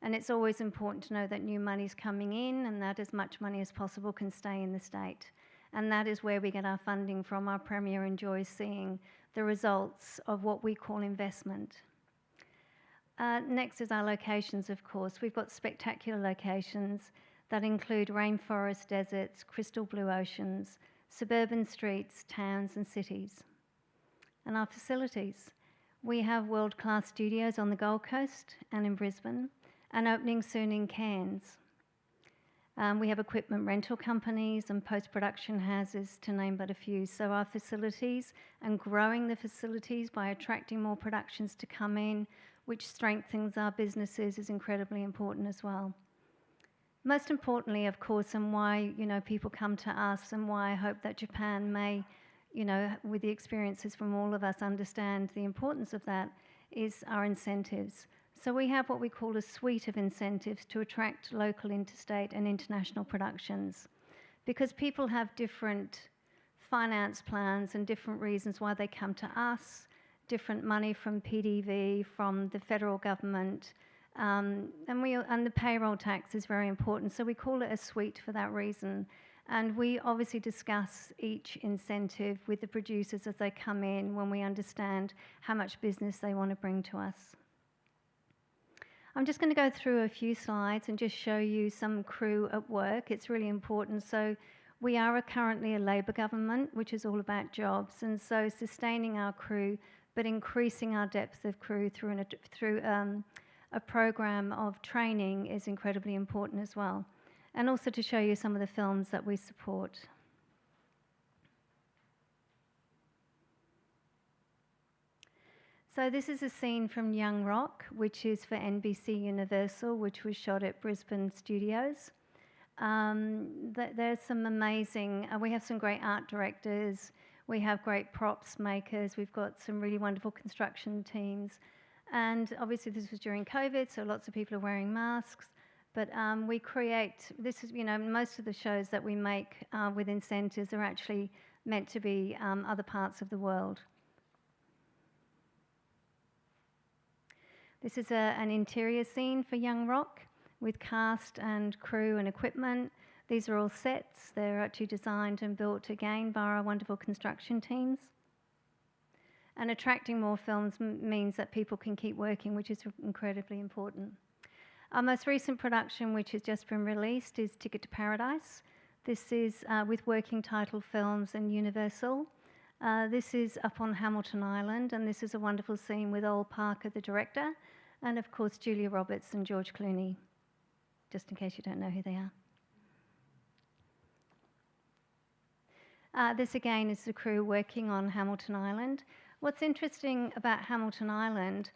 And it's always important to know that new money is coming in and that as much money as possible can stay in the state. And that is where we get our funding from. Our Premier enjoys seeing the results of what we call investment. Next is our locations, of course. We've got spectacular locations that include rainforest, deserts, crystal blue oceans, suburban streets, towns and cities. And our facilities. We have world-class studios on the Gold Coast and in Brisbane, and opening soon in Cairns. We have equipment rental companies and post-production houses, to name but a few. So our facilities and growing the facilities by attracting more productions to come in, which strengthens our businesses, is incredibly important as well. Most importantly, of course, and why people come to us and why I hope that Japan may, with the experiences from all of us, understand the importance of that, is our incentives. So we have what we call a suite of incentives to attract local, interstate and international productions. because people have different finance plans and different reasons why they come to us, different money from PDV, from the federal government, and the payroll tax is very important. So we call it a suite for that reason. And we obviously discuss each incentive with the producers as they come in when we understand how much business they want to bring to us. I'm just going to go through a few slides and just show you some crew at work. It's really important. So we are currently a Labor government, which is all about jobs. And so sustaining our crew, but increasing our depth of crew through a program of training is incredibly important as well. And also to show you some of the films that we support. So this is a scene from Young Rock, which is for NBC Universal, which was shot at Brisbane Studios. There's some amazing, we have some great art directors, we have great props makers, we've got some really wonderful construction teams. And obviously this was during COVID, so lots of people are wearing masks. But we create, this is, most of the shows that we make within centres are actually meant to be other parts of the world. This is an interior scene for Young Rock with cast and crew and equipment. These are all sets. They're actually designed and built again by our wonderful construction teams. And attracting more films means that people can keep working, which is incredibly important. Our most recent production, which has just been released, is Ticket to Paradise. This is with Working Title Films and Universal. This is up on Hamilton Island, and this is a wonderful scene with Ol Parker, the director, and of course Julia Roberts and George Clooney, just in case you don't know who they are. This again is the crew working on Hamilton Island. What's interesting about Hamilton Island,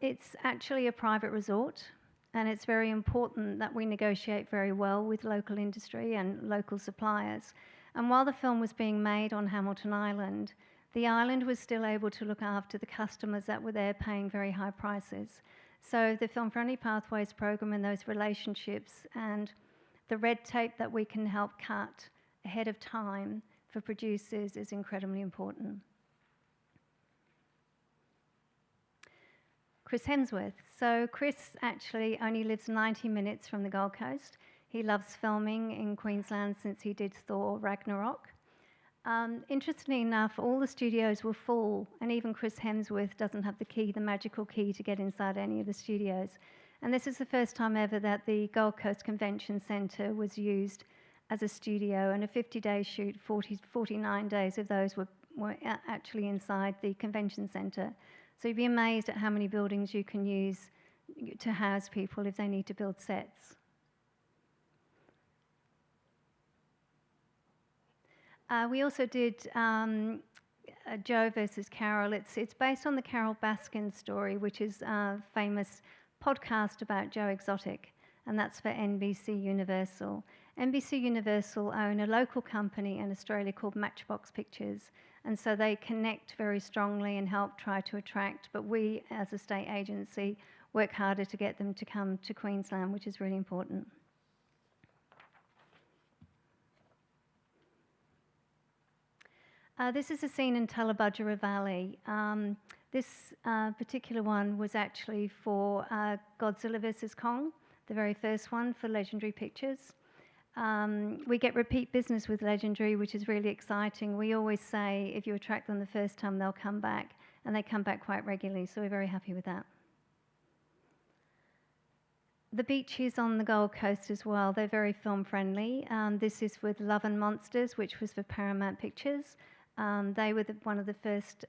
it's actually a private resort, and it's very important that we negotiate very well with local industry and local suppliers. And while the film was being made on Hamilton Island, the island was still able to look after the customers that were there paying very high prices. So the Film Friendly Pathways program and those relationships and the red tape that we can help cut ahead of time for producers is incredibly important. Chris Hemsworth. So Chris actually only lives 90 minutes from the Gold Coast. He loves filming in Queensland since he did Thor Ragnarok. Interestingly enough, all the studios were full, and even Chris Hemsworth doesn't have the key, the magical key to get inside any of the studios. And this is the first time ever that the Gold Coast Convention Centre was used as a studio, and a 50-day shoot, 49 days of those were actually inside the convention centre. So you'd be amazed at how many buildings you can use to house people if they need to build sets. We also did Joe versus Carol. It's based on the Carol Baskin story, which is a famous podcast about Joe Exotic, and that's for NBC Universal. NBC Universal own a local company in Australia called Matchbox Pictures, and so they connect very strongly and help try to attract, but we as a state agency work harder to get them to come to Queensland, which is really important. This is a scene in Tullabudgera Valley. This particular one was actually for Godzilla vs. Kong, the very first one for Legendary Pictures. We get repeat business with Legendary, which is really exciting. We always say if you attract them the first time, they'll come back, and they come back quite regularly, so we're very happy with that. The beaches on the Gold Coast as well, they're very film friendly. This is with Love and Monsters, which was for Paramount Pictures. They were one of the first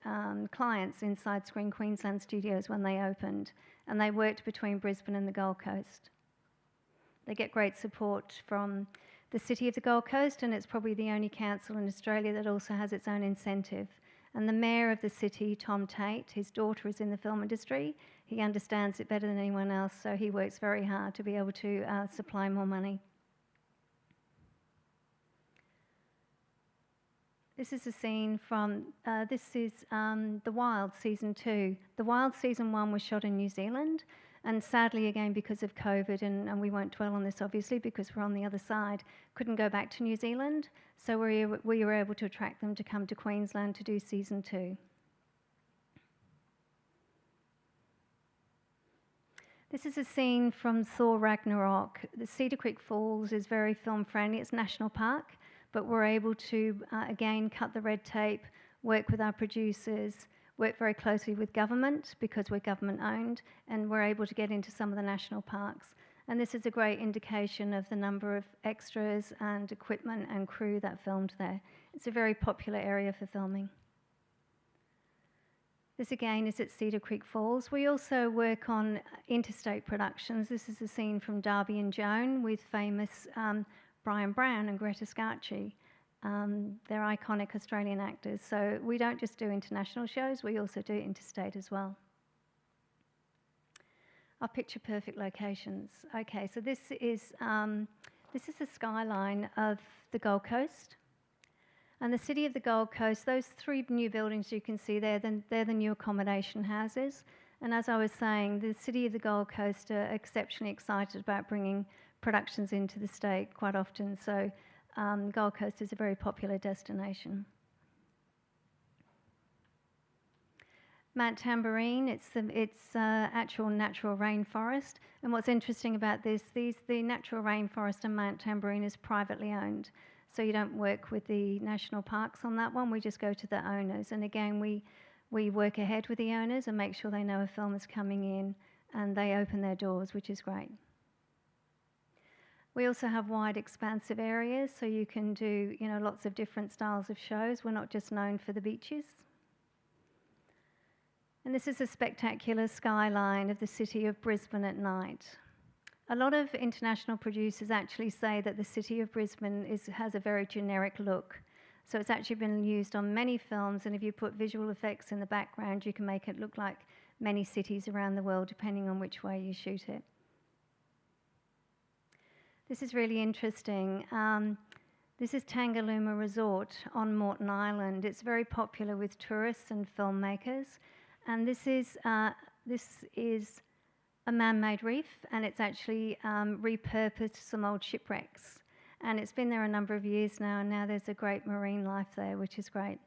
clients inside Screen Queensland Studios when they opened, and they worked between Brisbane and the Gold Coast. They get great support from the City of the Gold Coast, and it's probably the only council in Australia that also has its own incentive. And the mayor of the city, Tom Tate, his daughter is in the film industry. He understands it better than anyone else, so he works very hard to be able to supply more money. This is a scene from, The Wild Season 2. The Wild Season 1 was shot in New Zealand, And sadly, again, because of COVID, and we won't dwell on this obviously because we're on the other side, couldn't go back to New Zealand. So we were able to attract them to come to Queensland to do season 2. This is a scene from Thor Ragnarok. The Cedar Creek Falls is very film friendly. It's national park, but we're able to, again, cut the red tape, work with our producers, work very closely with government because we're government owned, and we're able to get into some of the national parks. And this is a great indication of the number of extras and equipment and crew that filmed there. It's a very popular area for filming. This again is at Cedar Creek Falls. We also work on interstate productions. This is a scene from Darby and Joan with famous Brian Brown and Greta Scacchi. They're iconic Australian actors. So we don't just do international shows, we also do interstate as well. Our picture perfect locations. Okay, so this is the skyline of the Gold Coast. And the city of the Gold Coast, those 3 new buildings you can see there, they're the new accommodation houses. And as I was saying, the city of the Gold Coast are exceptionally excited about bringing productions into the state quite often. So Gold Coast is a very popular destination. Mount Tamborine, it's actual natural rainforest. And what's interesting about this, the natural rainforest in Mount Tamborine is privately owned. So you don't work with the national parks on that one, we just go to the owners. And again, we work ahead with the owners and make sure they know a film is coming in and they open their doors, which is great. We also have wide expansive areas, so you can do lots of different styles of shows. We're not just known for the beaches. And this is a spectacular skyline of the city of Brisbane at night. A lot of international producers actually say that the city of Brisbane has a very generic look. So it's actually been used on many films, and if you put visual effects in the background, you can make it look like many cities around the world, depending on which way you shoot it. This is really interesting. This is Tangalooma Resort on Moreton Island. It's very popular with tourists and filmmakers. And this is a man-made reef, and it's actually repurposed some old shipwrecks. And it's been there a number of years now, and now there's a great marine life there, which is great.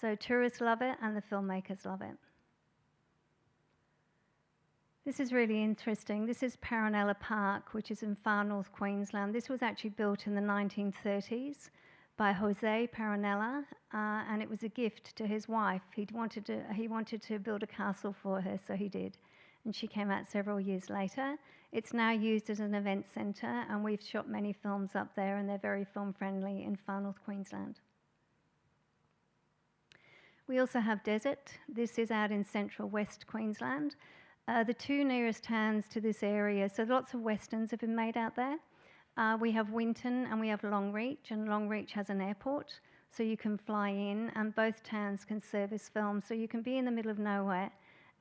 So tourists love it, and the filmmakers love it. This is really interesting. This is Paranella Park, which is in far north Queensland. This was actually built in the 1930s by Jose Paranella, and it was a gift to his wife. He wanted to build a castle for her, so he did. And she came out several years later. It's now used as an event centre, and we've shot many films up there, and they're very film friendly in far north Queensland. We also have desert. This is out in central west Queensland. The 2 nearest towns to this area, so lots of westerns have been made out there. We have Winton and we have Longreach, and Longreach has an airport, so you can fly in, and both towns can service films, so you can be in the middle of nowhere,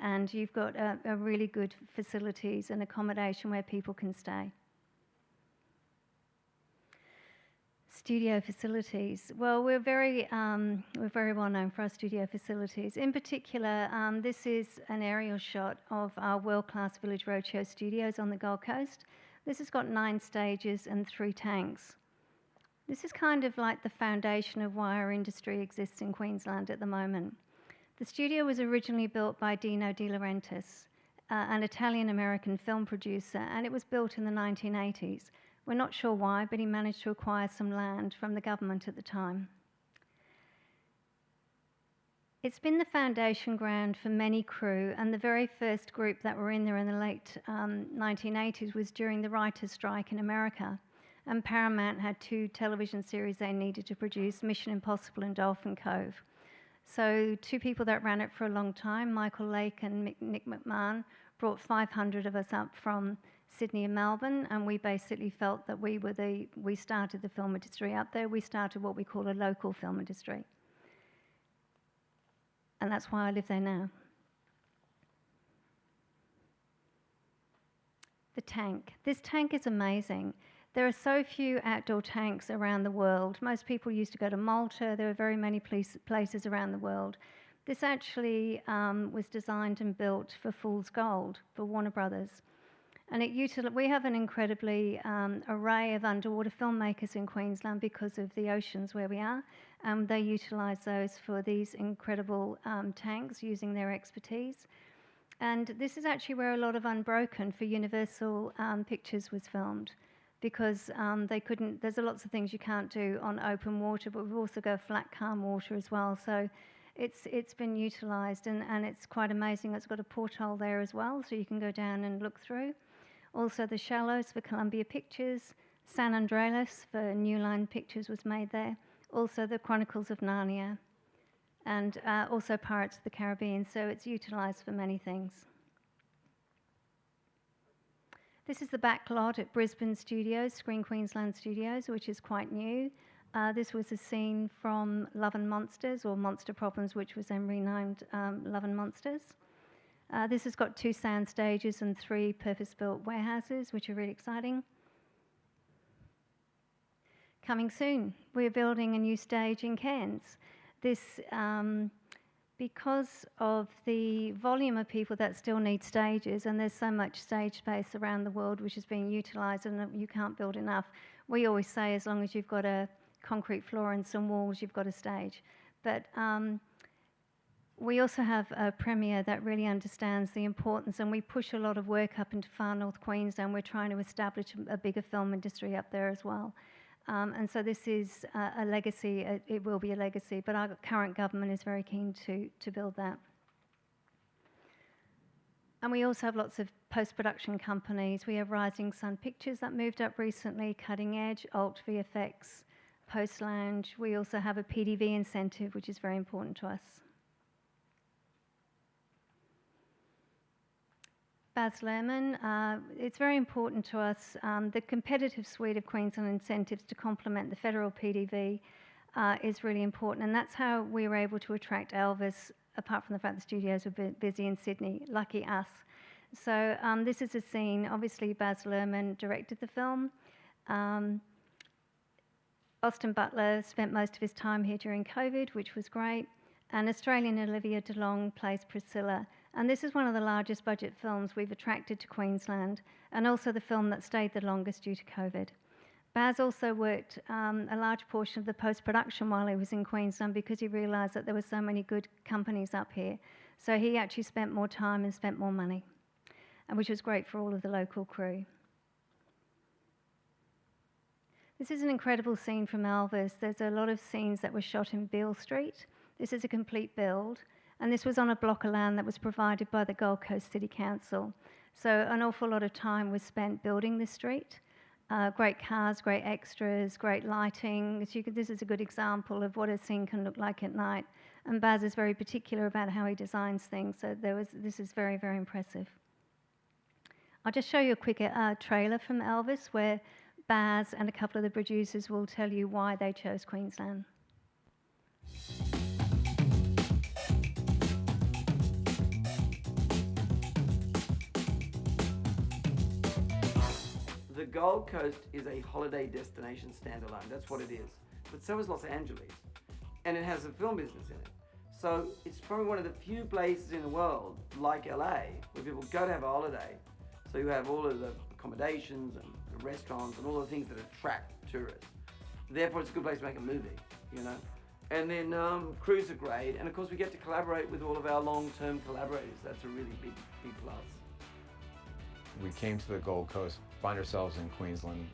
and you've got a really good facilities and accommodation where people can stay. Studio facilities. Well, we're very well known for our studio facilities. In particular, this is an aerial shot of our world-class Village Roadshow studios on the Gold Coast. This has got 9 stages and 3 tanks. This is kind of like the foundation of why our industry exists in Queensland at the moment. The studio was originally built by Dino De Laurentiis, an Italian-American film producer, and it was built in the 1980s. We're not sure why, but he managed to acquire some land from the government at the time. It's been the foundation ground for many crew, and the very first group that were in there in the late 1980s was during the writers' strike in America. And Paramount had 2 television series they needed to produce, Mission Impossible and Dolphin Cove. So 2 people that ran it for a long time, Michael Lake and Nick McMahon, brought 500 of us up from Sydney and Melbourne, and we basically felt that we started the film industry up there. We started what we call a local film industry. And that's why I live there now. The tank. This tank is amazing. There are so few outdoor tanks around the world. Most people used to go to Malta. There are very many places around the world. This actually was designed and built for Fool's Gold, for Warner Brothers. And we have an incredibly array of underwater filmmakers in Queensland because of the oceans where we are. They utilise those for these incredible tanks using their expertise. And this is actually where a lot of Unbroken for Universal Pictures was filmed, because they couldn't, there's lots of things you can't do on open water, but we've also got flat, calm water as well. So it's been utilised, and it's quite amazing. It's got a porthole there as well, so you can go down and look through. Also the Shallows for Columbia Pictures, San Andreas for New Line Pictures was made there. Also the Chronicles of Narnia, and also Pirates of the Caribbean, so it's utilised for many things. This is the back lot at Brisbane Studios, Screen Queensland Studios, which is quite new. This was a scene from Love and Monsters, or Monster Problems, which was then renamed Love and Monsters. This has got 2 sound stages and 3 purpose-built warehouses, which are really exciting. Coming soon, we're building a new stage in Cairns. This, because of the volume of people that still need stages, and there's so much stage space around the world which is being utilised, and you can't build enough. We always say as long as you've got a concrete floor and some walls, you've got a stage. But we also have a Premier that really understands the importance, and we push a lot of work up into far north Queensland. We're trying to establish a bigger film industry up there as well. And so this is a legacy, it will be a legacy, but our current government is very keen to build that. And we also have lots of post-production companies. We have Rising Sun Pictures that moved up recently, Cutting Edge, Alt VFX, Post Lounge. We also have a PDV incentive, which is very important to us. Baz Luhrmann, it's very important to us. The competitive suite of Queensland incentives to complement the federal PDV is really important, and that's how we were able to attract Elvis, apart from the fact the studios were busy in Sydney. Lucky us. So this is a scene, obviously Baz Luhrmann directed the film. Austin Butler spent most of his time here during COVID, which was great, and Australian Olivia DeLong plays Priscilla. And this is one of the largest budget films we've attracted to Queensland, and also the film that stayed the longest due to COVID. Baz also worked a large portion of the post-production while he was in Queensland, because he realised that there were so many good companies up here. So he actually spent more time and spent more money, and which was great for all of the local crew. This is an incredible scene from Elvis. There's a lot of scenes that were shot in Beale Street. This is a complete build. And this was on a block of land that was provided by the Gold Coast City Council. So an awful lot of time was spent building this street. Great cars, great extras, great lighting. This is a good example of what a scene can look like at night. And Baz is very particular about how he designs things. So this is very, very impressive. I'll just show you a quick trailer from Elvis, where Baz and a couple of the producers will tell you why they chose Queensland. The Gold Coast is a holiday destination standalone. That's what it is. But so is Los Angeles. And it has a film business in it. So it's probably one of the few places in the world, like LA, where people go to have a holiday. So you have all of the accommodations and the restaurants and all the things that attract tourists. Therefore, it's a good place to make a movie, you know. And then crews are great. And of course, we get to collaborate with all of our long-term collaborators. That's a really big, big plus. We came to the Gold Coast, find ourselves in Queensland,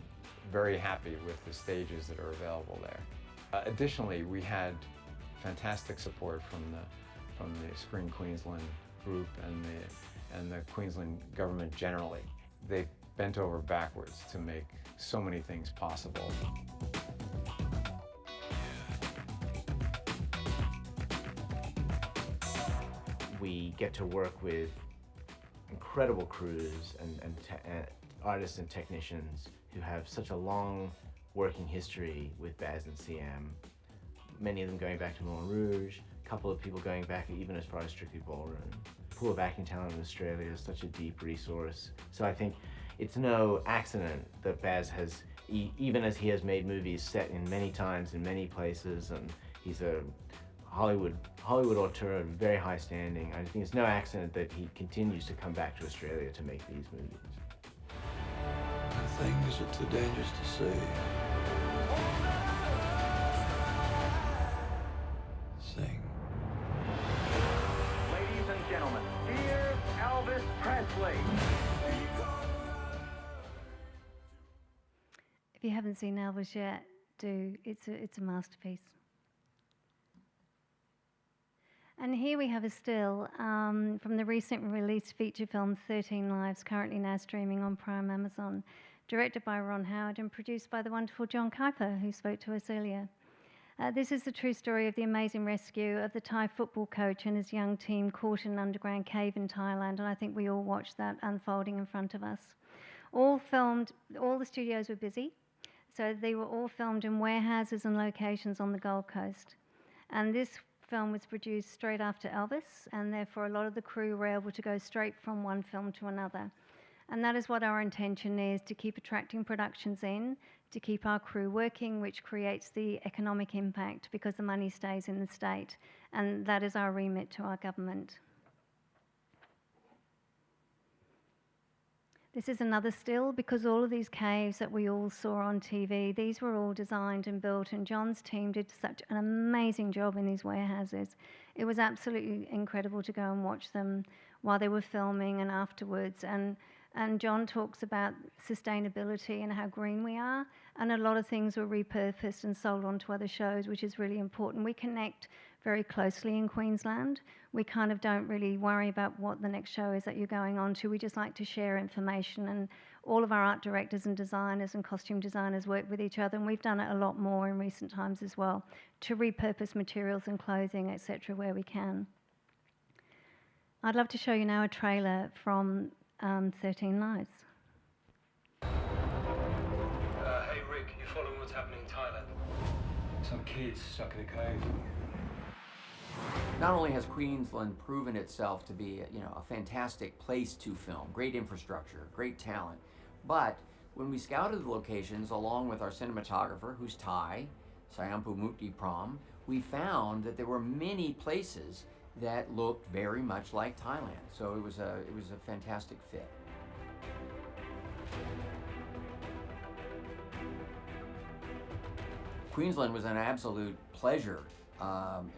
very happy with the stages that are available there. Additionally, we had fantastic support from the Screen Queensland group and the Queensland government generally. They bent over backwards to make so many things possible. We get to work with incredible crews and artists and technicians who have such a long working history with Baz and CM. Many of them going back to Moulin Rouge, a couple of people going back even as far as Strictly Ballroom. Pool of acting talent in Australia is such a deep resource. So I think it's no accident that Baz has, even as he has made movies set in many times in many places, and he's a Hollywood auteur of very high standing. I think it's no accident that he continues to come back to Australia to make these movies. things that are too dangerous to see. Sing. Ladies and gentlemen, here's Elvis Presley. If you haven't seen Elvis yet, do. It's a masterpiece. And here we have a still from the recently released feature film 13 Lives, currently now streaming on Prime Amazon, directed by Ron Howard and produced by the wonderful John Kuyper, who spoke to us earlier. This is the true story of the amazing rescue of the Thai football coach and his young team caught in an underground cave in Thailand, and I think we all watched that unfolding in front of us. All the studios were busy, so they were all filmed in warehouses and locations on the Gold Coast. And this film was produced straight after Elvis, and therefore a lot of the crew were able to go straight from one film to another. And that is what our intention is, to keep attracting productions in, to keep our crew working, which creates the economic impact because the money stays in the state. And that is our remit to our government. This is another still, because all of these caves that we all saw on TV, these were all designed and built, and John's team did such an amazing job in these warehouses. It was absolutely incredible to go and watch them while they were filming and afterwards. And John talks about sustainability and how green we are, and a lot of things were repurposed and sold on to other shows, which is really important. We connect very closely in Queensland. We kind of don't really worry about what the next show is that you're going on to. We just like to share information, and all of our art directors and designers and costume designers work with each other, and we've done it a lot more in recent times as well, to repurpose materials and clothing, etc., where we can. I'd love to show you now a trailer from 13 Lives. Hey Rick, you following what's happening in Thailand? Some kids stuck in a cave. Not only has Queensland proven itself to be, a fantastic place to film, great infrastructure, great talent, but when we scouted the locations along with our cinematographer, who's Thai, Sayampu Mukti Pram, we found that there were many places that looked very much like Thailand. So it was a fantastic fit. Queensland was an absolute pleasure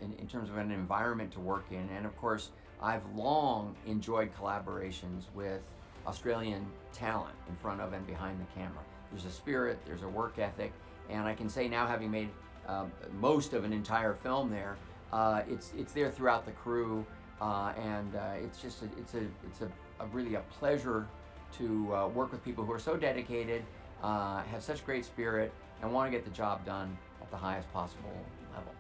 in terms of an environment to work in, and of course I've long enjoyed collaborations with Australian talent in front of and behind the camera. There's a spirit, there's a work ethic, and I can say now, having made most of an entire film there, it's there throughout the crew, and it's really a pleasure to work with people who are so dedicated, have such great spirit, and want to get the job done at the highest possible level.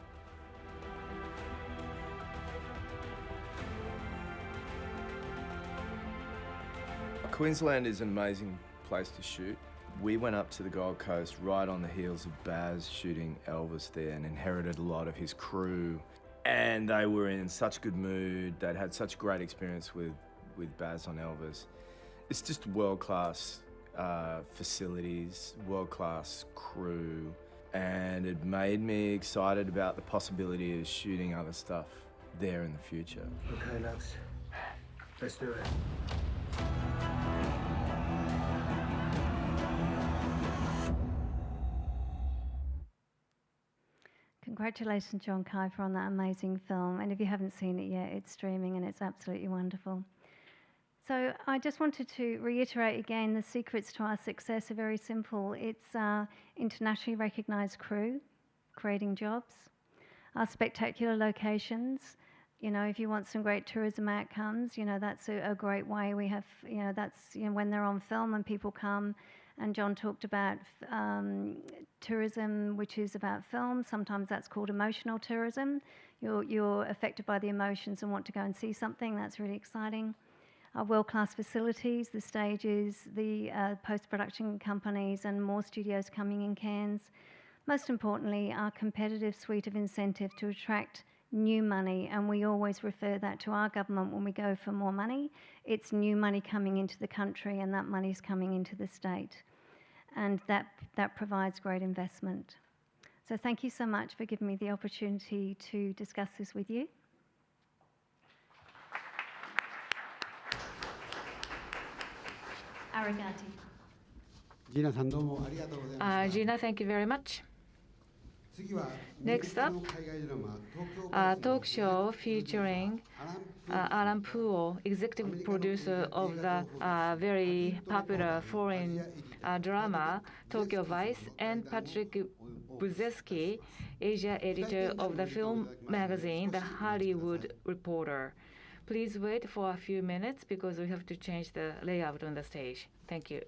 Queensland is an amazing place to shoot. We went up to the Gold Coast right on the heels of Baz shooting Elvis there, and inherited a lot of his crew. And they were in such good mood. They'd had such great experience with Baz on Elvis. It's just world-class facilities, world-class crew, and it made me excited about the possibility of shooting other stuff there in the future. Okay, lads, let's do it. Congratulations, John Kuyper, on that amazing film. And if you haven't seen it yet, it's streaming and it's absolutely wonderful. So I just wanted to reiterate again, the secrets to our success are very simple. It's internationally recognised crew, creating jobs, our spectacular locations. If you want some great tourism outcomes, that's a great way. We have, that's, when they're on film and people come, and John talked about tourism, which is about film. Sometimes that's called emotional tourism. You're affected by the emotions and want to go and see something. That's really exciting. Our world-class facilities, the stages, the post-production companies, and more studios coming in Cairns. Most importantly, our competitive suite of incentives to attract new money, and we always refer that to our government when we go for more money. It's new money coming into the country, and that money is coming into the state, and that provides great investment. So thank you so much for giving me the opportunity to discuss this with you. Arigati. Gina, thank you very much. Next up, talk show featuring Alan Poole, executive producer of the very popular foreign drama Tokyo Vice, and Patrick Buzeski, Asia editor of the film magazine The Hollywood Reporter. Please wait for a few minutes because we have to change the layout on the stage. Thank you.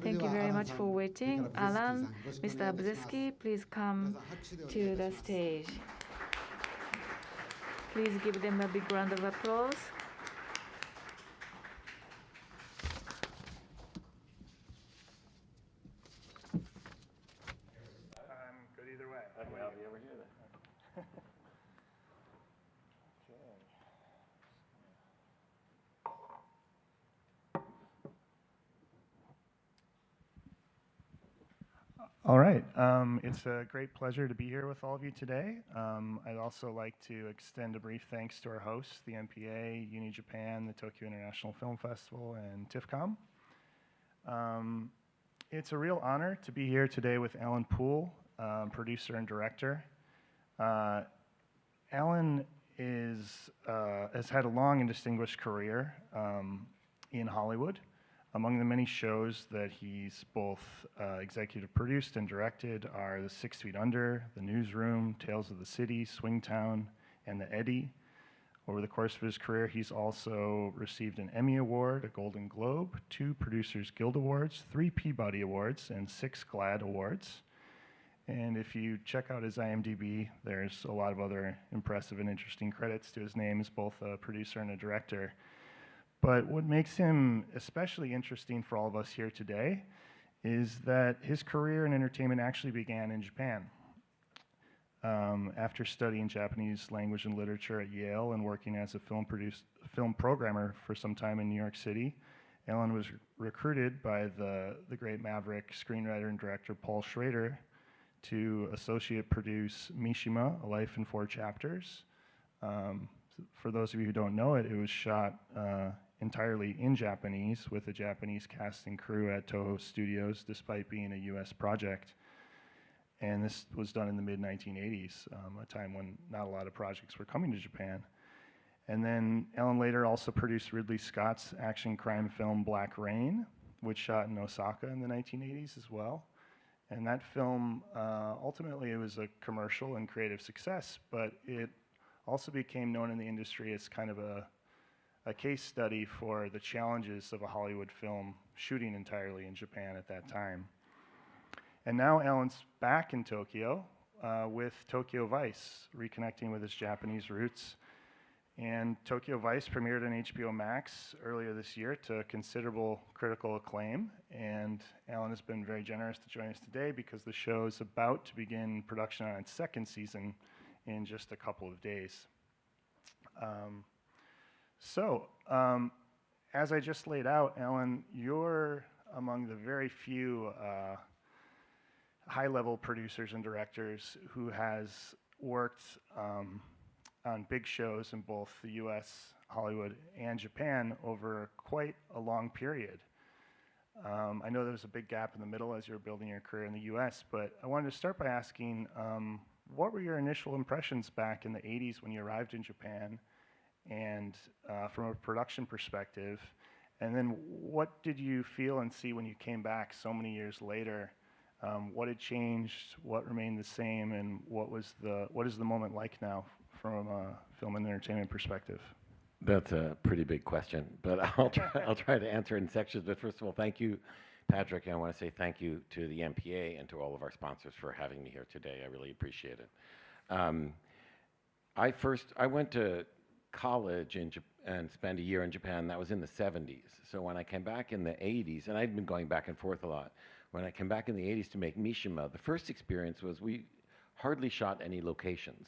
Thank you very much for waiting. Alan, Mr. Buzeski, please come to the stage. Please give them a big round of applause. I'm good either way. Okay, I'll be over here then. All right. It's a great pleasure to be here with all of you today. I'd also like to extend a brief thanks to our hosts, the MPA, Uni Japan, the Tokyo International Film Festival, and TIFFCom. It's a real honor to be here today with Alan Poole, producer and director. Alan has had a long and distinguished career in Hollywood. Among the many shows that he's both executive produced and directed are The 6 Feet Under, The Newsroom, Tales of the City, Swingtown, and The Eddy. Over the course of his career, he's also received an Emmy Award, a Golden Globe, 2 Producers Guild Awards, 3 Peabody Awards, and 6 GLAAD Awards. And if you check out his IMDb, there's a lot of other impressive and interesting credits to his name as both a producer and a director. But what makes him especially interesting for all of us here today is that his career in entertainment actually began in Japan. After studying Japanese language and literature at Yale and working as a film programmer for some time in New York City, Alan was recruited by the great maverick screenwriter and director Paul Schrader to associate produce Mishima, A Life in 4 Chapters. For those of you who don't know it, it was shot entirely in Japanese with a Japanese cast and crew at Toho Studios, despite being a US project. And this was done in the mid-1980s, a time when not a lot of projects were coming to Japan. And then Alan later also produced Ridley Scott's action crime film Black Rain, which shot in Osaka in the 1980s as well. And that film, ultimately it was a commercial and creative success, but it also became known in the industry as kind of a case study for the challenges of a Hollywood film shooting entirely in Japan at that time. And now Alan's back in Tokyo with Tokyo Vice, reconnecting with his Japanese roots. And Tokyo Vice premiered on HBO Max earlier this year to considerable critical acclaim. And Alan has been very generous to join us today because the show is about to begin production on its 2nd season in just a couple of days. As I just laid out, Alan, you're among the very few high-level producers and directors who has worked on big shows in both the US, Hollywood, and Japan over quite a long period. I know there was a big gap in the middle as you were building your career in the US, but I wanted to start by asking, what were your initial impressions back in the 80s when you arrived in Japan, and from a production perspective? And then what did you feel and see when you came back so many years later? What had changed, what remained the same, and what is the moment like now from a film and entertainment perspective? That's a pretty big question, but I'll try to answer it in sections. But first of all, thank you, Patrick, and I want to say thank you to the MPA and to all of our sponsors for having me here today. I really appreciate it. I went to college and spent a year in Japan. That was in the 70s. So when I came back in the 80s, and I'd been going back and forth a lot, when I came back in the 80s to make Mishima, the first experience was we hardly shot any locations.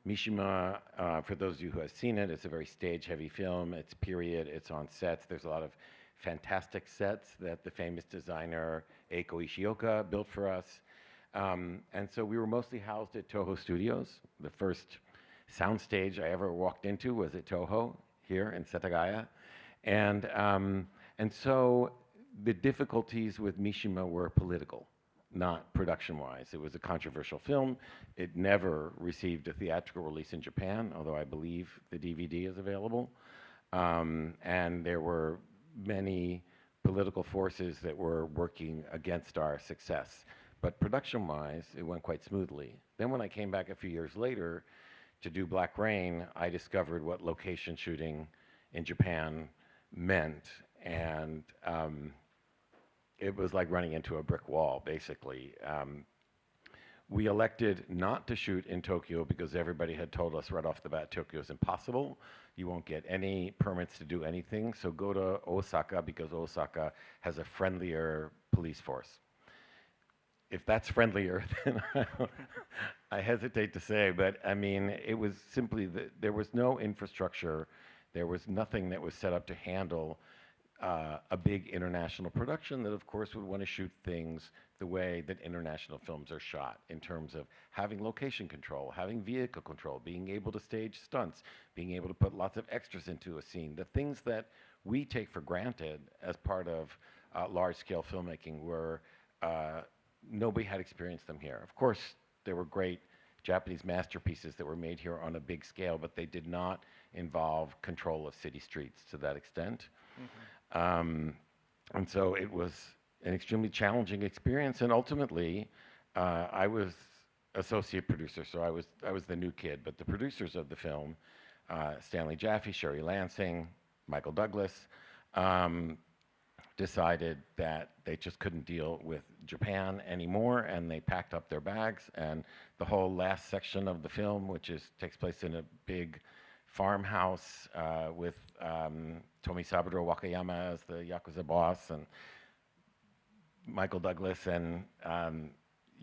Mishima, for those of you who have seen it, it's a very stage-heavy film. It's period. It's on sets. There's a lot of fantastic sets that the famous designer Eiko Ishioka built for us. And so we were mostly housed at Toho Studios. The first soundstage I ever walked into was at Toho here in Setagaya. And so the difficulties with Mishima were political, not production-wise. It was a controversial film. It never received a theatrical release in Japan, although I believe the DVD is available. And there were many political forces that were working against our success. But production-wise, it went quite smoothly. Then when I came back a few years later to do Black Rain, I discovered what location shooting in Japan meant. And it was like running into a brick wall, basically. We elected not to shoot in Tokyo because everybody had told us right off the bat, Tokyo is impossible. You won't get any permits to do anything. So go to Osaka because Osaka has a friendlier police force. If that's friendlier, then I hesitate to say, but I mean, it was simply that there was no infrastructure. There was nothing that was set up to handle a big international production that, of course, would want to shoot things the way that international films are shot in terms of having location control, having vehicle control, being able to stage stunts, being able to put lots of extras into a scene. The things that we take for granted as part of large-scale filmmaking were nobody had experienced them here. Of course, there were great Japanese masterpieces that were made here on a big scale, but they did not involve control of city streets to that extent. And so it was an extremely challenging experience. And ultimately, I was associate producer, so I was the new kid. But the producers of the film, Stanley Jaffe, Sherry Lansing, Michael Douglas, decided that they just couldn't deal with Japan anymore, and they packed up their bags. And the whole last section of the film, which takes place in a big farmhouse with Tomisaburo Wakayama as the Yakuza boss, and Michael Douglas and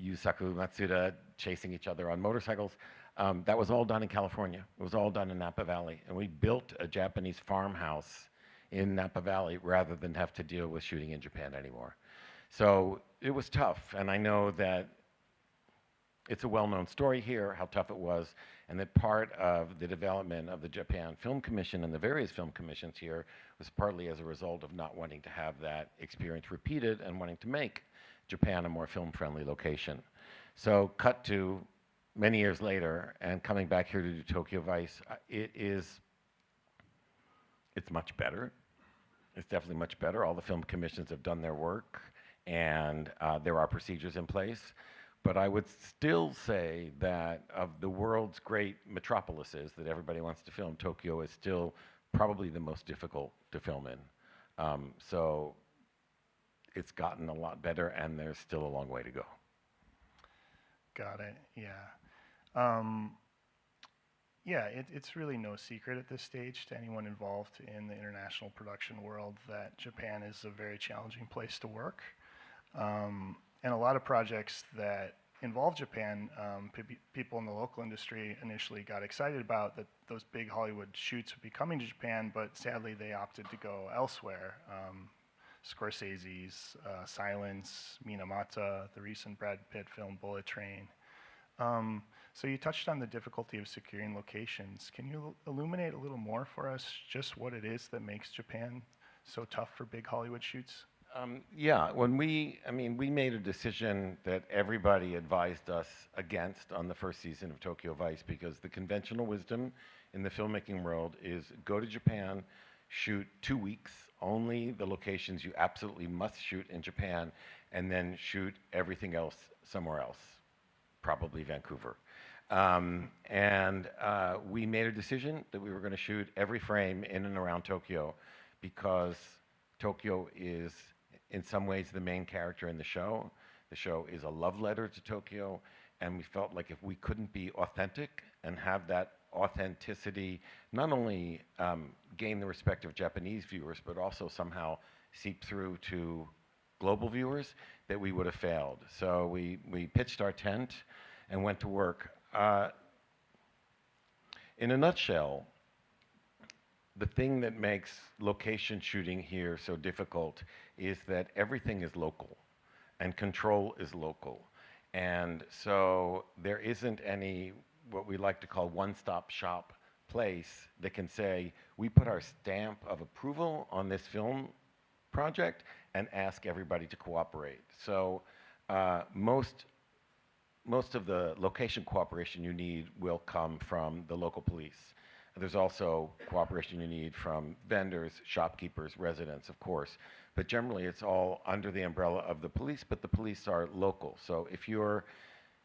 Yusaku Matsuda chasing each other on motorcycles. That was all done in California. It was all done in Napa Valley. And we built a Japanese farmhouse in Napa Valley rather than have to deal with shooting in Japan anymore. So it was tough. And I know that it's a well-known story here, how tough it was, and that part of the development of the Japan Film Commission and the various film commissions here was partly as a result of not wanting to have that experience repeated and wanting to make Japan a more film-friendly location. So cut to many years later, and coming back here to do Tokyo Vice, it's much better. It's definitely much better. All the film commissions have done their work, and there are procedures in place. But I would still say that of the world's great metropolises that everybody wants to film, Tokyo is still probably the most difficult to film in. So it's gotten a lot better, and there's still a long way to go. Got it, yeah. It's really no secret at this stage to anyone involved in the international production world that Japan is a very challenging place to work. And a lot of projects that involve Japan, people in the local industry initially got excited about that those big Hollywood shoots would be coming to Japan, but sadly they opted to go elsewhere. Scorsese's Silence, Minamata, the recent Brad Pitt film Bullet Train. So you touched on the difficulty of securing locations. Can you illuminate a little more for us just what it is that makes Japan so tough for big Hollywood shoots? Yeah, when we made a decision that everybody advised us against on the first season of Tokyo Vice, because the conventional wisdom in the filmmaking world is go to Japan, shoot 2 weeks, only the locations you absolutely must shoot in Japan, and then shoot everything else somewhere else, probably Vancouver. We made a decision that we were going to shoot every frame in and around Tokyo because Tokyo is in some ways the main character in the show. The show is a love letter to Tokyo, and we felt like if we couldn't be authentic and have that authenticity not only gain the respect of Japanese viewers, but also somehow seep through to global viewers, that we would have failed. So we pitched our tent and went to work. In a nutshell, the thing that makes location shooting here so difficult is that everything is local and control is local. And so there isn't any, what we like to call one-stop shop place that can say, we put our stamp of approval on this film project and ask everybody to cooperate. So most of the location cooperation you need will come from the local police. There's also cooperation you need from vendors, shopkeepers, residents, of course. But generally, it's all under the umbrella of the police, but the police are local. So if you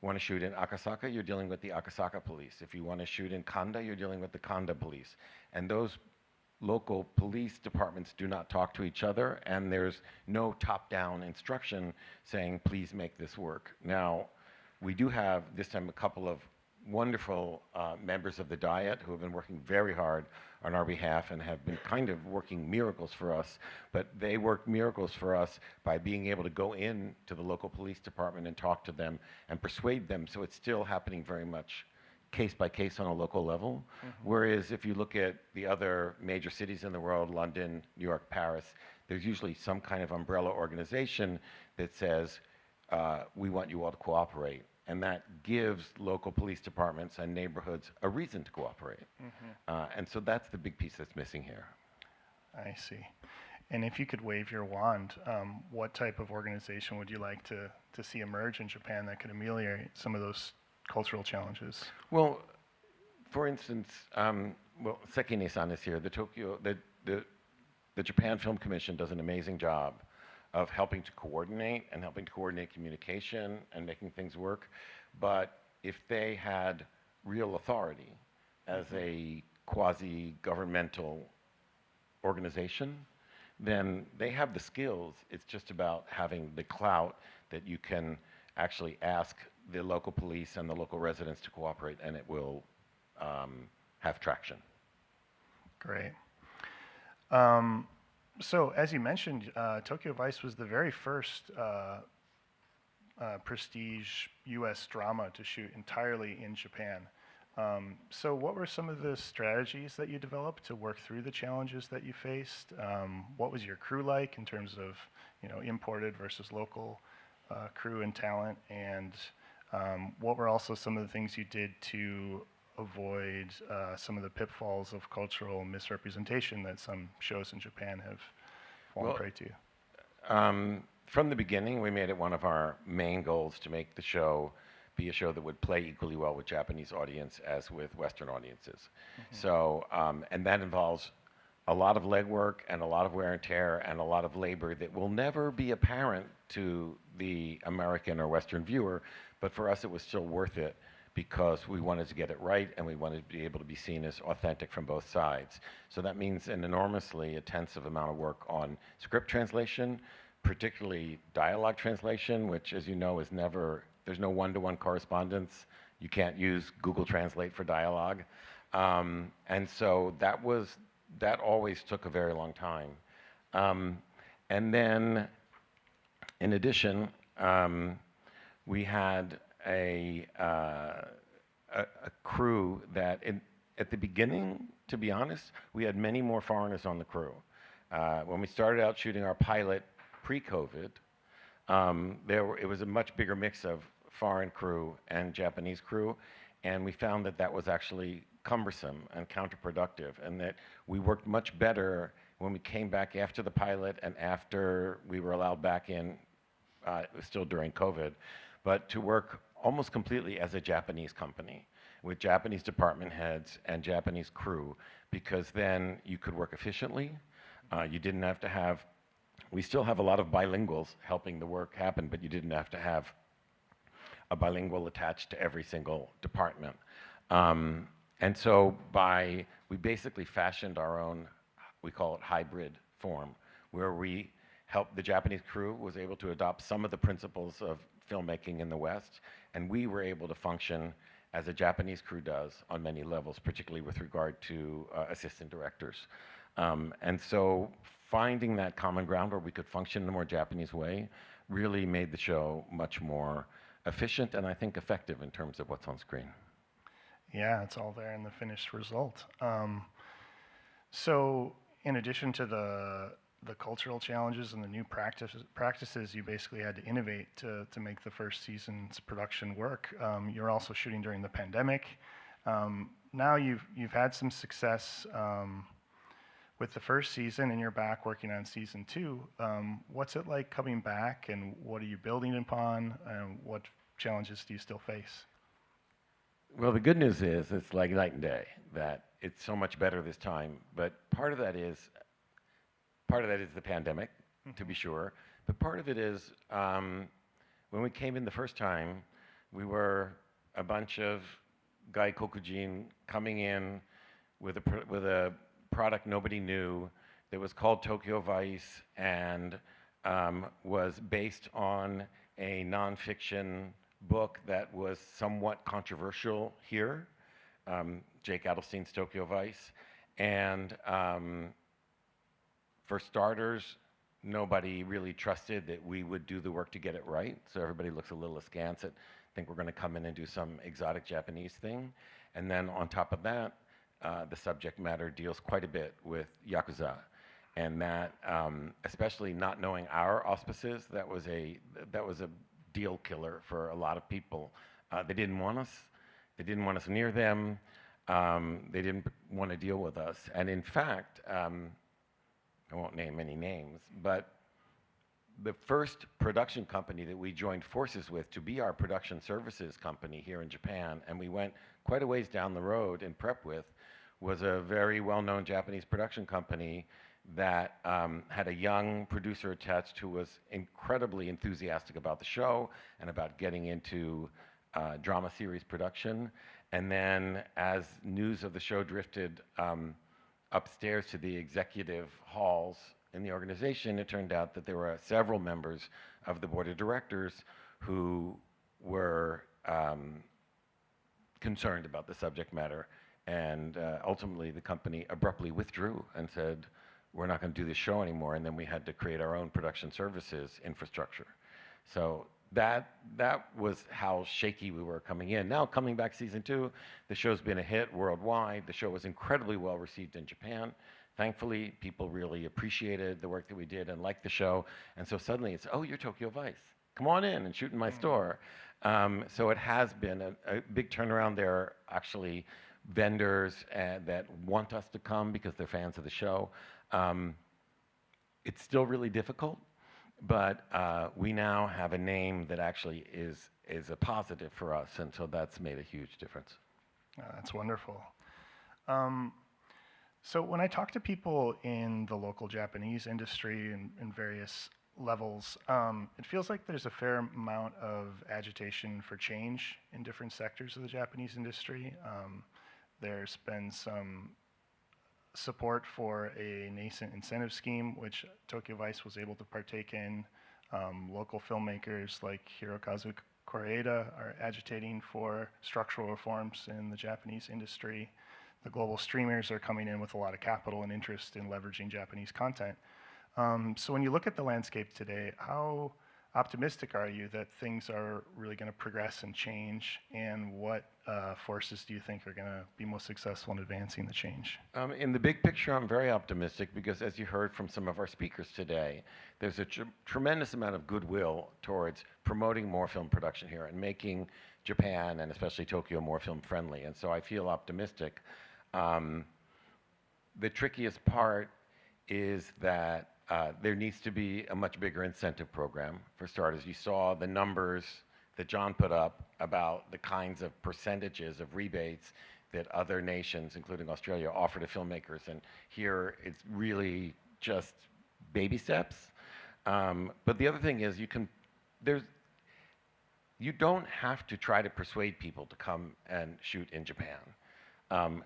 want to shoot in Akasaka, you're dealing with the Akasaka police. If you want to shoot in Kanda, you're dealing with the Kanda police. And those local police departments do not talk to each other, and there's no top-down instruction saying, please make this work. Now, we do have this time a couple of wonderful members of the Diet who have been working very hard on our behalf and have been kind of working miracles for us, but they work miracles for us by being able to go in to the local police department and talk to them and persuade them, so it's still happening very much case by case on a local level. Whereas if you look at the other major cities in the world, London, New York, Paris, there's usually some kind of umbrella organization that says, we want you all to cooperate. And that gives local police departments and neighborhoods a reason to cooperate. And so that's the big piece that's missing here. I see. And if you could wave your wand, what type of organization would you like to see emerge in Japan that could ameliorate some of those cultural challenges? Well, for instance, well, Sekine-san is here. The Japan Film Commission does an amazing job of helping to coordinate communication and making things work. But if they had real authority as a quasi-governmental organization, then they have the skills. It's just about having the clout that you can actually ask the local police and the local residents to cooperate, and it will have traction. Great. So, as you mentioned, Tokyo Vice was the very first prestige U.S. drama to shoot entirely in Japan. So what were some of the strategies that you developed to work through the challenges that you faced? What was your crew like in terms of, imported versus local crew and talent? And what were also some of the things you did to avoid some of the pitfalls of cultural misrepresentation that some shows in Japan have fallen prey to? From the beginning, we made it one of our main goals to make the show be a show that would play equally well with Japanese audience as with Western audiences. So, and that involves a lot of legwork and a lot of wear and tear and a lot of labor that will never be apparent to the American or Western viewer, but for us it was still worth it because we wanted to get it right and we wanted to be able to be seen as authentic from both sides. So that means an enormously intensive amount of work on script translation, particularly dialogue translation, which, as you know, is never, there's no one-to-one correspondence. You can't use Google Translate for dialogue. And so that always took a very long time. And then, in addition, we had a crew that, at the beginning, to be honest, we had many more foreigners on the crew. When we started out shooting our pilot pre-COVID, it was a much bigger mix of foreign crew and Japanese crew, and we found that that was actually cumbersome and counterproductive, and that we worked much better when we came back after the pilot and after we were allowed back in, it was still during COVID, but to work almost completely as a Japanese company with Japanese department heads and Japanese crew, because then you could work efficiently. You didn't have to have, we still have a lot of bilinguals helping the work happen, but you didn't have to have a bilingual attached to every single department. And so we basically fashioned our own, we call it hybrid form, where we The Japanese crew was able to adopt some of the principles of filmmaking in the West, and we were able to function as a Japanese crew does on many levels, particularly with regard to assistant directors. And so finding that common ground where we could function in a more Japanese way really made the show much more efficient and I think effective in terms of what's on screen. Yeah, it's all there in the finished result. So in addition to the cultural challenges and the new practices, you basically had to innovate to make the first season's production work. You're also shooting during the pandemic. Now you've had some success with the first season, and you're back working on season 2. What's it like coming back, and what are you building upon, and what challenges do you still face? Well, the good news is it's like night and day, that it's so much better this time. But part of that is the pandemic, to be sure. But part of it is when we came in the first time, we were a bunch of Gaikokujin coming in with a product nobody knew that was called Tokyo Vice and was based on a nonfiction book that was somewhat controversial here, Jake Adelstein's Tokyo Vice. And for starters, nobody really trusted that we would do the work to get it right. So everybody looks a little askance at, think we're going to come in and do some exotic Japanese thing. And then on top of that, the subject matter deals quite a bit with Yakuza. And that, especially not knowing our auspices, that was a deal killer for a lot of people. They didn't want us. They didn't want us near them. They didn't want to deal with us. And in fact, I won't name any names, but the first production company that we joined forces with to be our production services company here in Japan, and we went quite a ways down the road in prep with, was a very well-known Japanese production company that had a young producer attached who was incredibly enthusiastic about the show and about getting into drama series production. And then as news of the show drifted upstairs to the executive halls in the organization, it turned out that there were several members of the board of directors who were concerned about the subject matter. And ultimately, the company abruptly withdrew and said, we're not going to do this show anymore. And then we had to create our own production services infrastructure. So that was how shaky we were coming in. Now, coming back season 2, the show's been a hit worldwide. The show was incredibly well received in Japan. Thankfully, people really appreciated the work that we did and liked the show. And so suddenly it's, oh, you're Tokyo Vice. Come on in and shoot in my store. So it has been a big turnaround. There are actually vendors that want us to come because they're fans of the show. It's still really difficult, but we now have a name that actually is a positive for us, and so that's made a huge difference. That's wonderful. So when I talk to people in the local Japanese industry in various levels, it feels like there's a fair amount of agitation for change in different sectors of the Japanese industry. There's been some support for a nascent incentive scheme, which Tokyo Vice was able to partake in. Local filmmakers like Hirokazu Koreeda are agitating for structural reforms in the Japanese industry. The global streamers are coming in with a lot of capital and interest in leveraging Japanese content. So when you look at the landscape today, how optimistic are you that things are really going to progress and change, and what forces do you think are going to be most successful in advancing the change? In the big picture, I'm very optimistic because, as you heard from some of our speakers today, there's a tremendous amount of goodwill towards promoting more film production here and making Japan, and especially Tokyo, more film friendly. And so I feel optimistic. The trickiest part is that there needs to be a much bigger incentive program. For starters, you saw the numbers that John put up about the kinds of percentages of rebates that other nations, including Australia, offer to filmmakers. And here it's really just baby steps. But the other thing is you don't have to try to persuade people to come and shoot in Japan.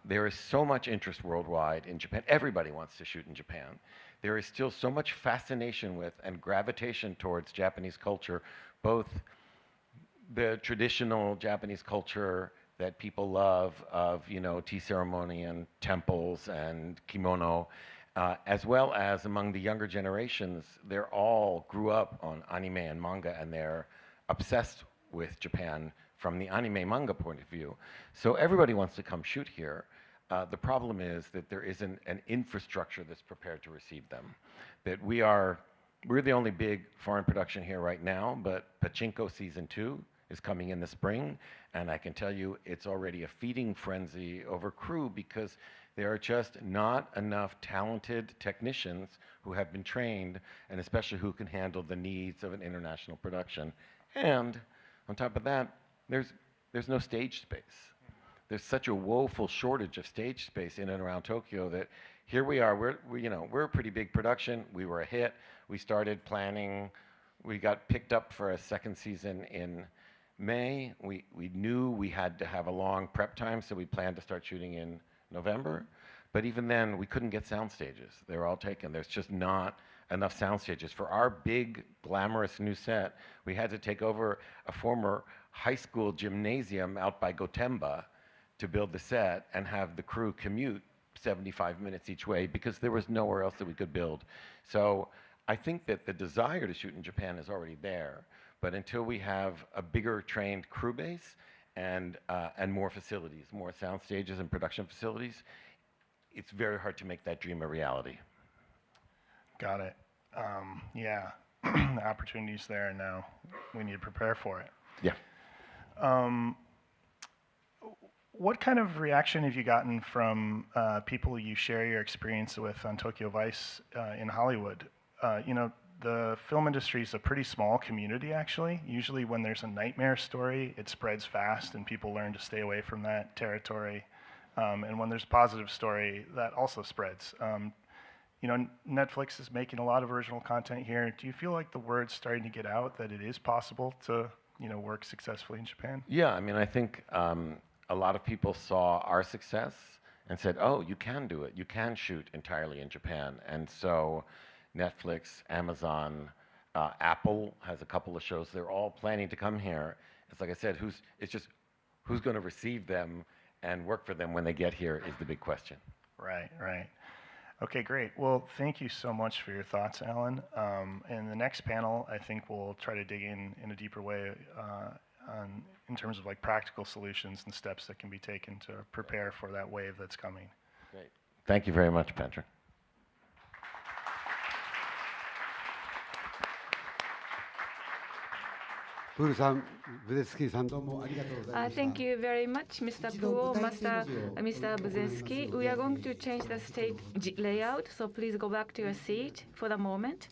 There is so much interest worldwide in Japan. Everybody wants to shoot in Japan. there is still so much fascination with and gravitation towards Japanese culture, both the traditional Japanese culture that people love of, you know, tea ceremony and temples and kimono, as well as among the younger generations. They're all grew up on anime and manga, and they're obsessed with Japan from the anime manga point of view. So everybody wants to come shoot here. The problem is that there isn't an infrastructure that's prepared to receive them. That we're the only big foreign production here right now, but Pachinko Season 2 is coming in the spring, and I can tell you it's already a feeding frenzy over crew because there are just not enough talented technicians who have been trained, and especially who can handle the needs of an international production. And on top of that, there's no stage space. There's such a woeful shortage of stage space in and around Tokyo that here we are, we're a pretty big production. We were a hit. We started planning. We got picked up for a second season in May. We knew we had to have a long prep time, so we planned to start shooting in November. But even then, we couldn't get sound stages. They were all taken. There's just not enough sound stages. For our big, glamorous new set, we had to take over a former high school gymnasium out by Gotemba to build the set and have the crew commute 75 minutes each way because there was nowhere else that we could build. So I think that the desire to shoot in Japan is already there, but until we have a bigger trained crew base and more facilities, more sound stages and production facilities, it's very hard to make that dream a reality. Got it. Yeah, the opportunity's there, and now we need to prepare for it. Yeah. What kind of reaction have you gotten from people you share your experience with on Tokyo Vice in Hollywood? You know, the film industry is a pretty small community, actually. Usually when there's a nightmare story, it spreads fast and people learn to stay away from that territory. And when there's a positive story, that also spreads. You know, Netflix is making a lot of original content here. Do you feel like the word's starting to get out that it is possible to, you know, work successfully in Japan? Yeah, I mean, I think a lot of people saw our success and said, oh, you can do it. You can shoot entirely in Japan. And so Netflix, Amazon, Apple has a couple of shows. They're all planning to come here. It's like I said, who's going to receive them and work for them when they get here is the big question. Right, right. Okay, great. Well, thank you so much for your thoughts, Alan. And the next panel, I think we'll try to dig in a deeper way in terms of like practical solutions and steps that can be taken to prepare for that wave that's coming. Great. Thank you very much, Patrick. Thank you very much, Mr. Puo, Mr. Buzeski. We are going to change the stage layout, so please go back to your seat for the moment.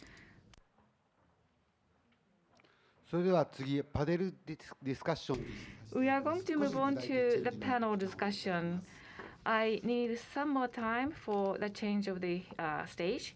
We are going to move on to the panel discussion. I need some more time for the change of the stage.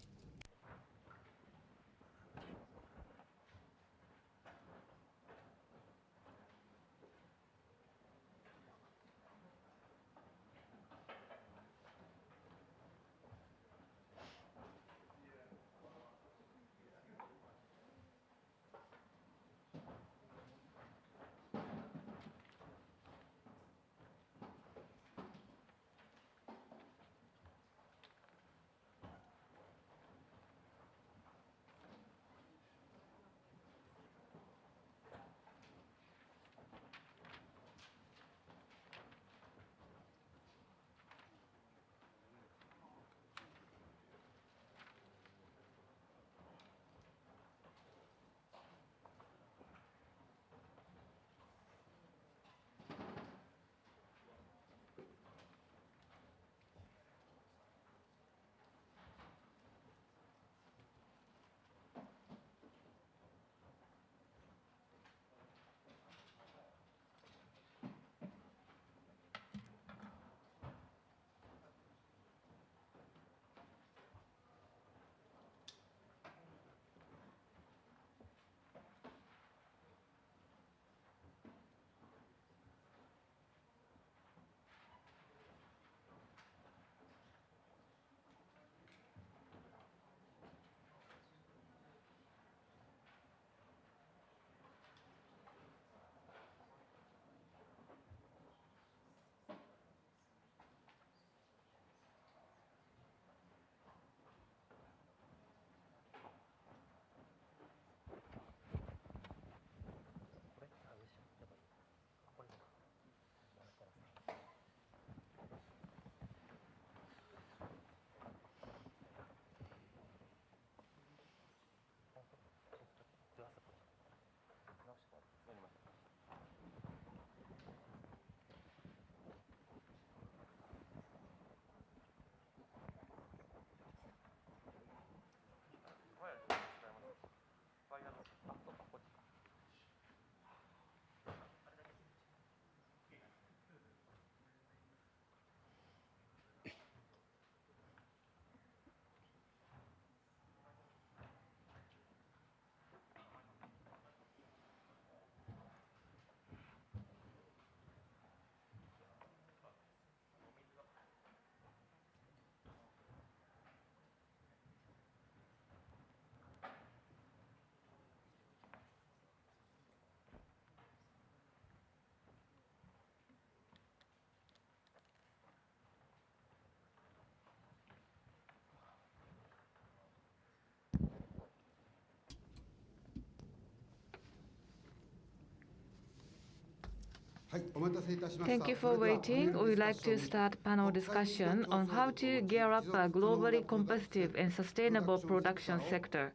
Thank you for waiting. We would like to start panel discussion on how to gear up a globally competitive and sustainable production sector.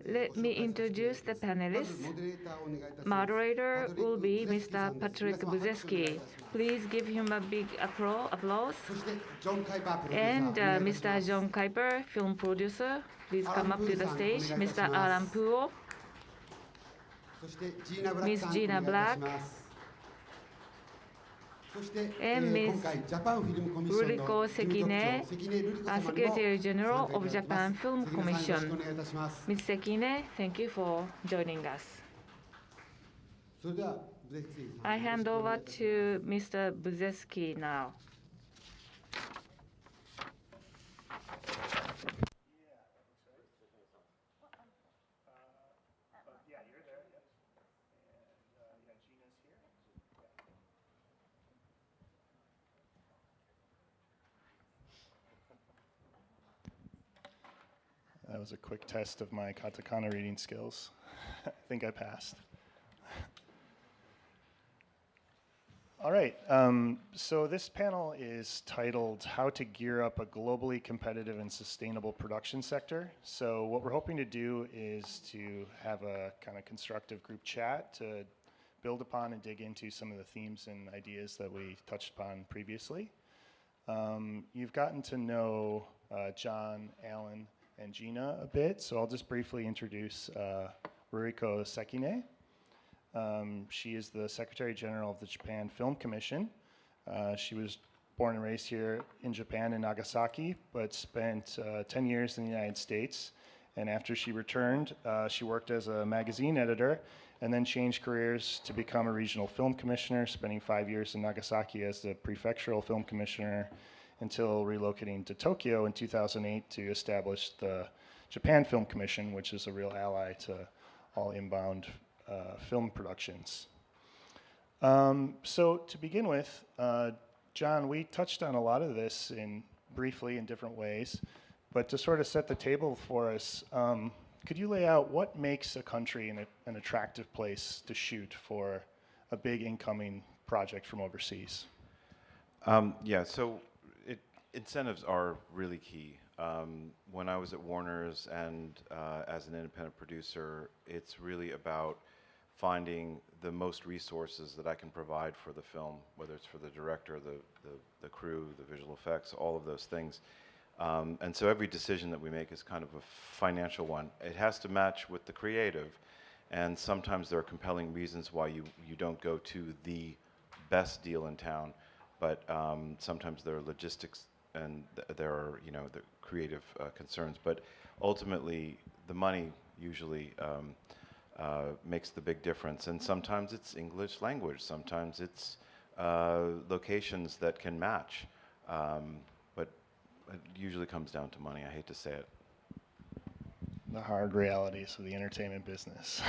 Let me introduce the panelists. Moderator will be Mr. Patrick Buzeski. Please give him a big applause. And Mr. John Kuyper, film producer, please come up to the stage. Mr. Alan Puo. Ms. Gina Black. And Ms. Ruriko Sekine, Secretary General of Japan Film Commission. Ms. Sekine, thank you for joining us. I hand over to Mr. Buzeski now. That was a quick test of my katakana reading skills. I think I passed. All right, so this panel is titled How to Gear Up a Globally Competitive and Sustainable Production Sector. So what we're hoping to do is to have a kind of constructive group chat to build upon and dig into some of the themes and ideas that we touched upon previously. You've gotten to know John, Alan, and Gina a bit, so I'll just briefly introduce Ruriko Sekine. She is the Secretary General of the Japan Film Commission. She was born and raised here in Japan in Nagasaki, but spent 10 years in the United States. And after she returned, she worked as a magazine editor and then changed careers to become a regional film commissioner, spending 5 years in Nagasaki as the prefectural film commissioner until relocating to Tokyo in 2008 to establish the Japan Film Commission, which is a real ally to all inbound film productions. So to begin with, John, we touched on a lot of this briefly in different ways, but to sort of set the table for us, could you lay out what makes a country an attractive place to shoot for a big incoming project from overseas? Yeah, so incentives are really key. When I was at Warner's and as an independent producer, it's really about finding the most resources that I can provide for the film, whether it's for the director, the crew, the visual effects, all of those things. And so every decision that we make is kind of a financial one. It has to match with the creative, and sometimes there are compelling reasons why you don't go to the best deal in town, but sometimes there are logistics and there are the creative concerns. But ultimately, the money usually makes the big difference. And sometimes it's English language, sometimes it's locations that can match. But it usually comes down to money. I hate to say it. The hard realities of the entertainment business.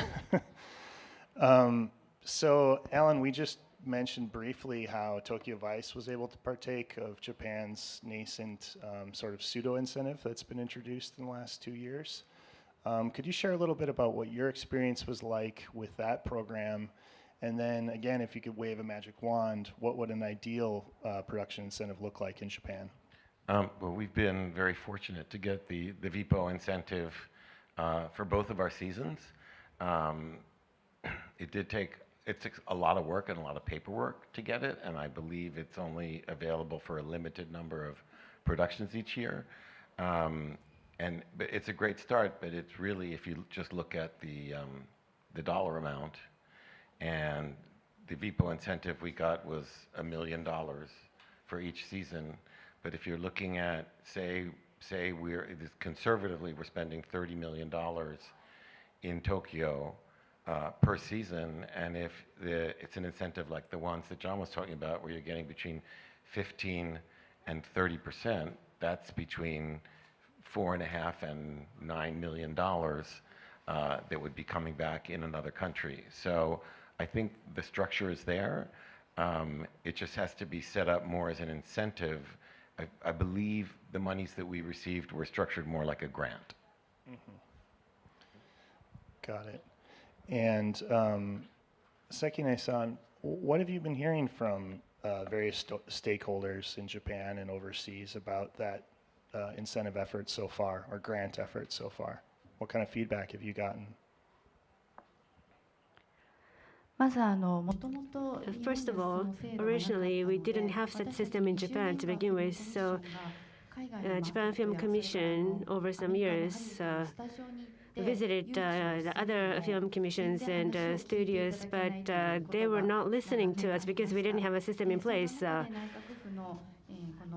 So, Alan, we just mentioned briefly how Tokyo Vice was able to partake of Japan's nascent sort of pseudo-incentive that's been introduced in the last 2 years. Could you share a little bit about what your experience was like with that program? And then, again, if you could wave a magic wand, what would an ideal production incentive look like in Japan? Well, we've been very fortunate to get the VIPO incentive for both of our seasons. It took a lot of work and a lot of paperwork to get it, and I believe it's only available for a limited number of productions each year. But it's a great start, but it's really, if you just look at the dollar amount, and the VIPO incentive we got was $1 million for each season. But if you're looking at, say conservatively, we're spending $30 million in Tokyo per season, and if it's an incentive like the ones that John was talking about, where you're getting between 15 and 30%, that's between $4.5 and $9 million that would be coming back in another country. So I think the structure is there. It just has to be set up more as an incentive. I believe the monies that we received were structured more like a grant. Got it. And Sekine-san, what have you been hearing from various stakeholders in Japan and overseas about that incentive effort so far, or grant effort so far? What kind of feedback have you gotten? First of all, originally we didn't have such system in Japan to begin with, so Japan Film Commission over some years visited the other film commissions and studios, but they were not listening to us because we didn't have a system in place.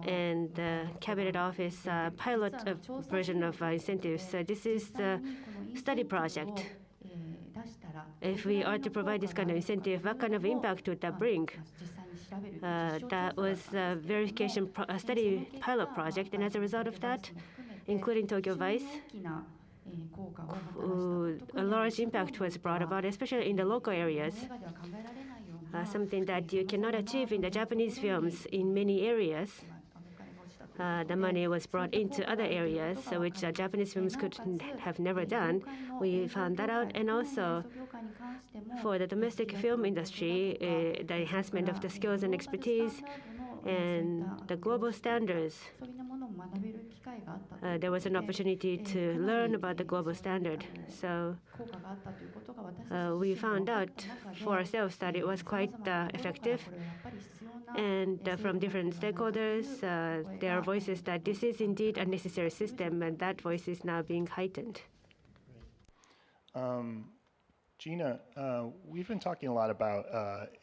And the Cabinet Office pilot version of incentives. So this is the study project. If we are to provide this kind of incentive, what kind of impact would that bring? That was a verification study pilot project, and as a result of that, including Tokyo Vice, a large impact was brought about, especially in the local areas. Something that you cannot achieve in the Japanese films in many areas. The money was brought into other areas, which Japanese films could have never done. We found that out, and also for the domestic film industry, the enhancement of the skills and expertise and the global standards. There was an opportunity to learn about the global standard. So we found out for ourselves that it was quite effective. And from different stakeholders, there are voices that this is indeed a necessary system, and that voice is now being heightened. Gina, we've been talking a lot about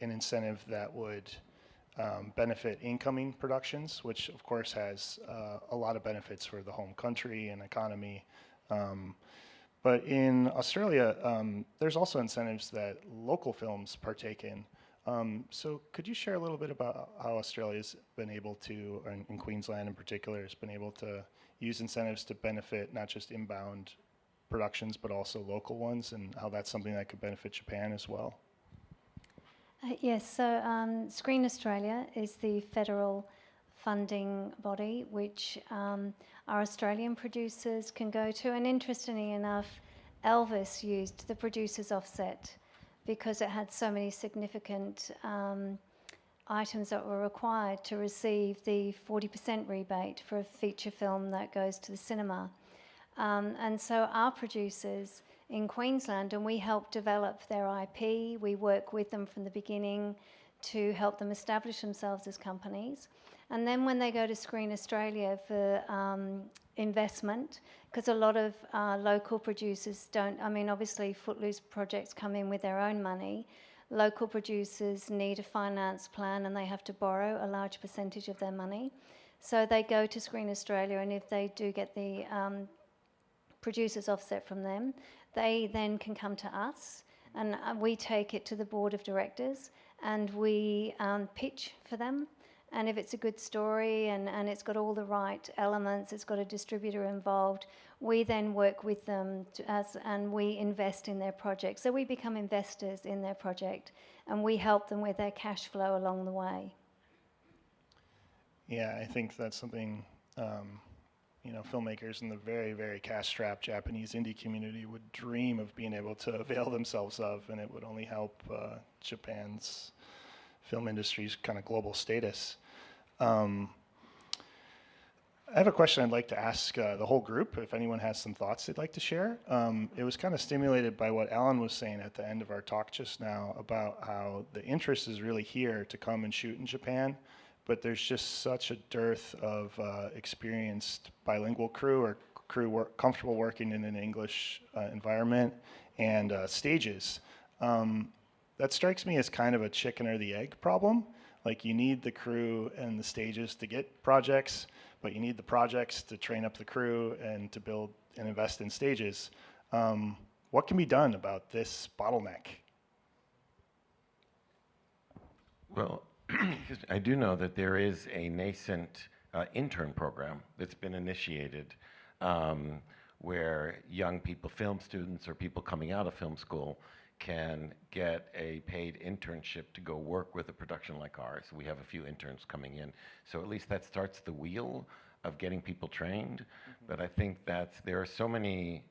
an incentive that would benefit incoming productions, which of course has a lot of benefits for the home country and economy. But in Australia, there's also incentives that local films partake in. So could you share a little bit about how Australia's been able to, or in Queensland in particular, has been able to use incentives to benefit not just inbound productions, but also local ones, and how that's something that could benefit Japan as well? Yes, so Screen Australia is the federal funding body which our Australian producers can go to. And interestingly enough, Elvis used the producer's offset because it had so many significant items that were required to receive the 40% rebate for a feature film that goes to the cinema. And so our producers in Queensland, and we help develop their IP, we work with them from the beginning to help them establish themselves as companies. And then when they go to Screen Australia for investment, because a lot of local producers don't, I mean, obviously Footloose projects come in with their own money. Local producers need a finance plan and they have to borrow a large percentage of their money. So they go to Screen Australia, and if they do get the producers offset from them, they then can come to us, and we take it to the board of directors and we pitch for them. And if it's a good story and it's got all the right elements, it's got a distributor involved, we then work with them and we invest in their project. So we become investors in their project and we help them with their cash flow along the way. Yeah, I think that's something you know, filmmakers in the very, very cash-strapped Japanese indie community would dream of being able to avail themselves of, and it would only help Japan's film industry's kind of global status. I have a question I'd like to ask the whole group, if anyone has some thoughts they'd like to share. It was kind of stimulated by what Alan was saying at the end of our talk just now about how the interest is really here to come and shoot in Japan, but there's just such a dearth of experienced bilingual crew or crew comfortable working in an English environment and stages. That strikes me as kind of a chicken or the egg problem. Like, you need the crew and the stages to get projects, but you need the projects to train up the crew and to build and invest in stages. What can be done about this bottleneck? Well, I do know that there is a nascent intern program that's been initiated where young people, film students or people coming out of film school, can get a paid internship to go work with a production like ours. We have a few interns coming in. So at least that starts the wheel of getting people trained. But I think that there are so many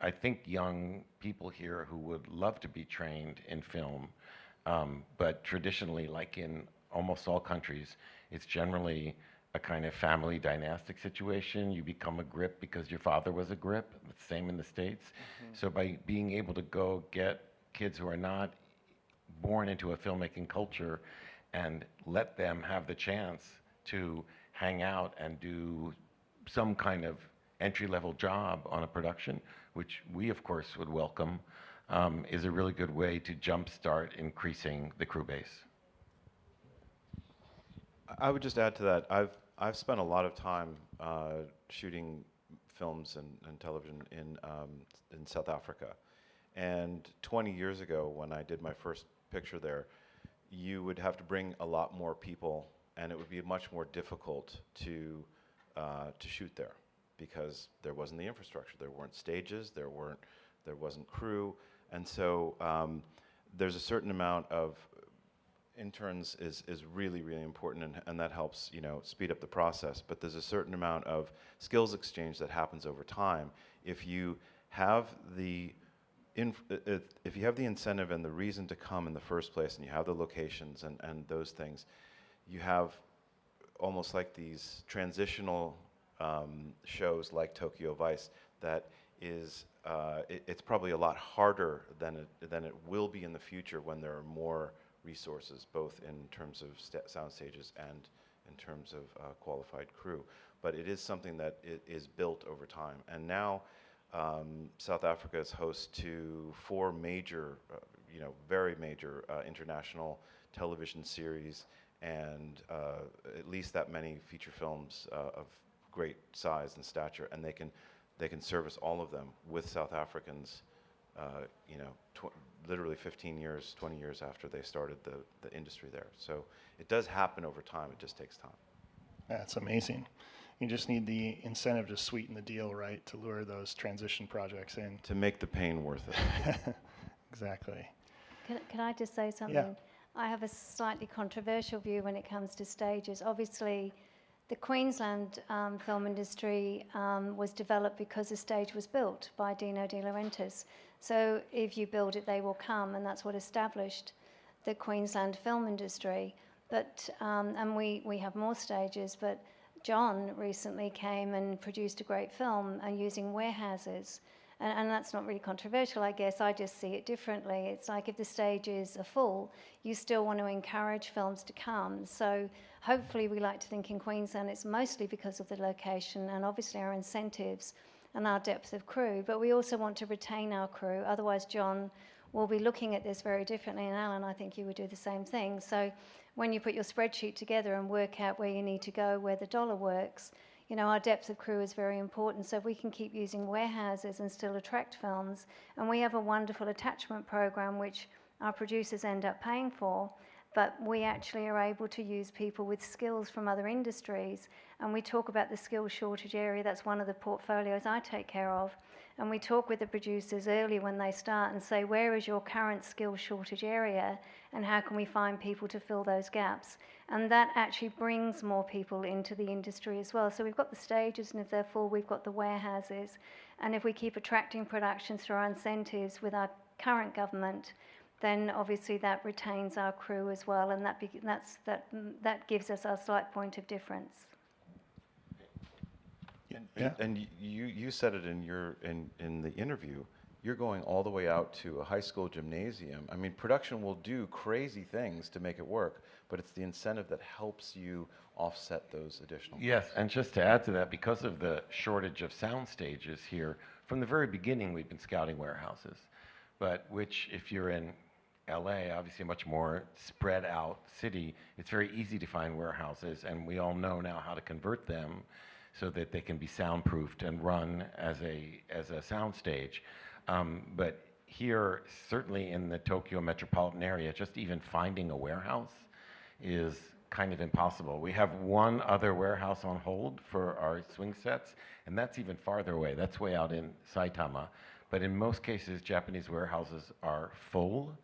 I think, young people here who would love to be trained in film, but traditionally, like in almost all countries, it's generally a kind of family dynastic situation. You become a grip because your father was a grip. It's the same in the States. So by being able to go get kids who are not born into a filmmaking culture and let them have the chance to hang out and do some kind of entry-level job on a production, which we, of course, would welcome, is a really good way to jumpstart increasing the crew base. I would just add to that. I've spent a lot of time shooting films and television in South Africa, and 20 years ago, when I did my first picture there, you would have to bring a lot more people, and it would be much more difficult to shoot there because there wasn't the infrastructure. There weren't stages. There wasn't crew, and so there's a certain amount of interns is really, really important, and that helps, you know, speed up the process. But there's a certain amount of skills exchange that happens over time. If you have the incentive and the reason to come in the first place, and you have the locations and those things, you have almost like these transitional shows like Tokyo Vice that is it's probably a lot harder than it will be in the future when there are more resources, both in terms of sound stages and in terms of qualified crew. But it is something that is built over time. And now South Africa is host to 4 major, very major international television series and at least that many feature films of great size and stature, and they can service all of them with South Africans, literally 15 years, 20 years after they started the industry there. So it does happen over time. It just takes time. That's amazing. You just need the incentive to sweeten the deal, right, to lure those transition projects in. To make the pain worth it. Exactly. Can I just say something? Yeah. I have a slightly controversial view when it comes to stages. Obviously, the Queensland film industry was developed because the stage was built by Dino De Laurentiis. So if you build it, they will come, and that's what established the Queensland film industry. But and we have more stages, but John recently came and produced a great film using warehouses. And that's not really controversial, I guess. I just see it differently. It's like if the stages are full, you still want to encourage films to come. So hopefully we like to think in Queensland it's mostly because of the location and obviously our incentives and our depth of crew. But we also want to retain our crew. Otherwise, John will be looking at this very differently. And Alan, I think you would do the same thing. So when you put your spreadsheet together and work out where you need to go, where the dollar works, you know, our depth of crew is very important, so we can keep using warehouses and still attract films. And we have a wonderful attachment program which our producers end up paying for, but we actually are able to use people with skills from other industries. And we talk about the skills shortage area. That's one of the portfolios I take care of. And we talk with the producers early when they start and say, where is your current skills shortage area and how can we find people to fill those gaps? And that actually brings more people into the industry as well. So we've got the stages, and if they're full, we've got the warehouses. And if we keep attracting productions through our incentives with our current government, then obviously that retains our crew as well, and that gives us our slight point of difference. Yeah. And you said it in the interview. You're going all the way out to a high school gymnasium. I mean, production will do crazy things to make it work, but it's the incentive that helps you offset those additional Yes, costs. and just to add to that, because of the shortage of sound stages here, from the very beginning we've been scouting warehouses, but which if you're in LA, obviously a much more spread out city, it's very easy to find warehouses, and we all know now how to convert them so that they can be soundproofed and run as a sound stage. But here, certainly in the Tokyo metropolitan area, just even finding a warehouse is kind of impossible. We have one other warehouse on hold for our swing sets, and that's even farther away. That's way out in Saitama. But in most cases, Japanese warehouses are full,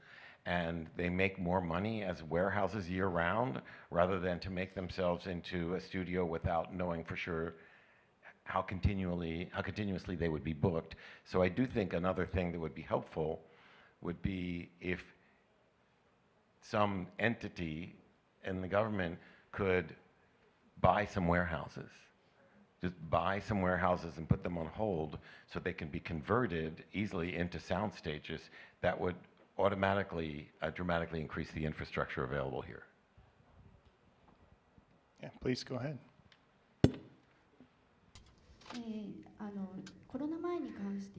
and they make more money as warehouses year-round rather than to make themselves into a studio without knowing for sure how continuously they would be booked. So I do think another thing that would be helpful would be if some entity in the government could buy some warehouses. Just buy some warehouses and put them on hold so they can be converted easily into sound stages. That would automatically, dramatically increase the infrastructure available here. Yeah, please go ahead.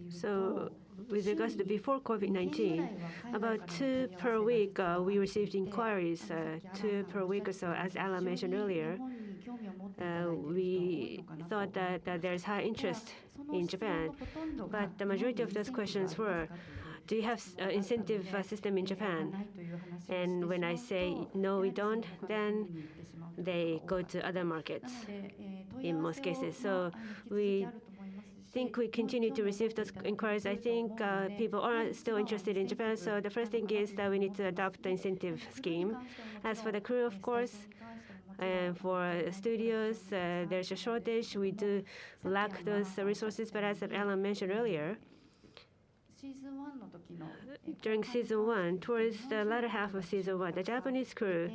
So, with regards to before COVID-19, about 2 per week, we received inquiries, 2 per week or so. As Alan mentioned earlier, we thought that there is high interest in Japan, but the majority of those questions were, do you have an incentive system in Japan? And when I say, no, we don't, then they go to other markets in most cases. So we think we continue to receive those inquiries. I think people are still interested in Japan. So the first thing is that we need to adopt the incentive scheme. As for the crew, of course, for studios, there's a shortage. We do lack those resources. But as Alan mentioned earlier, during season 1, towards the latter half of season 1, the Japanese crew,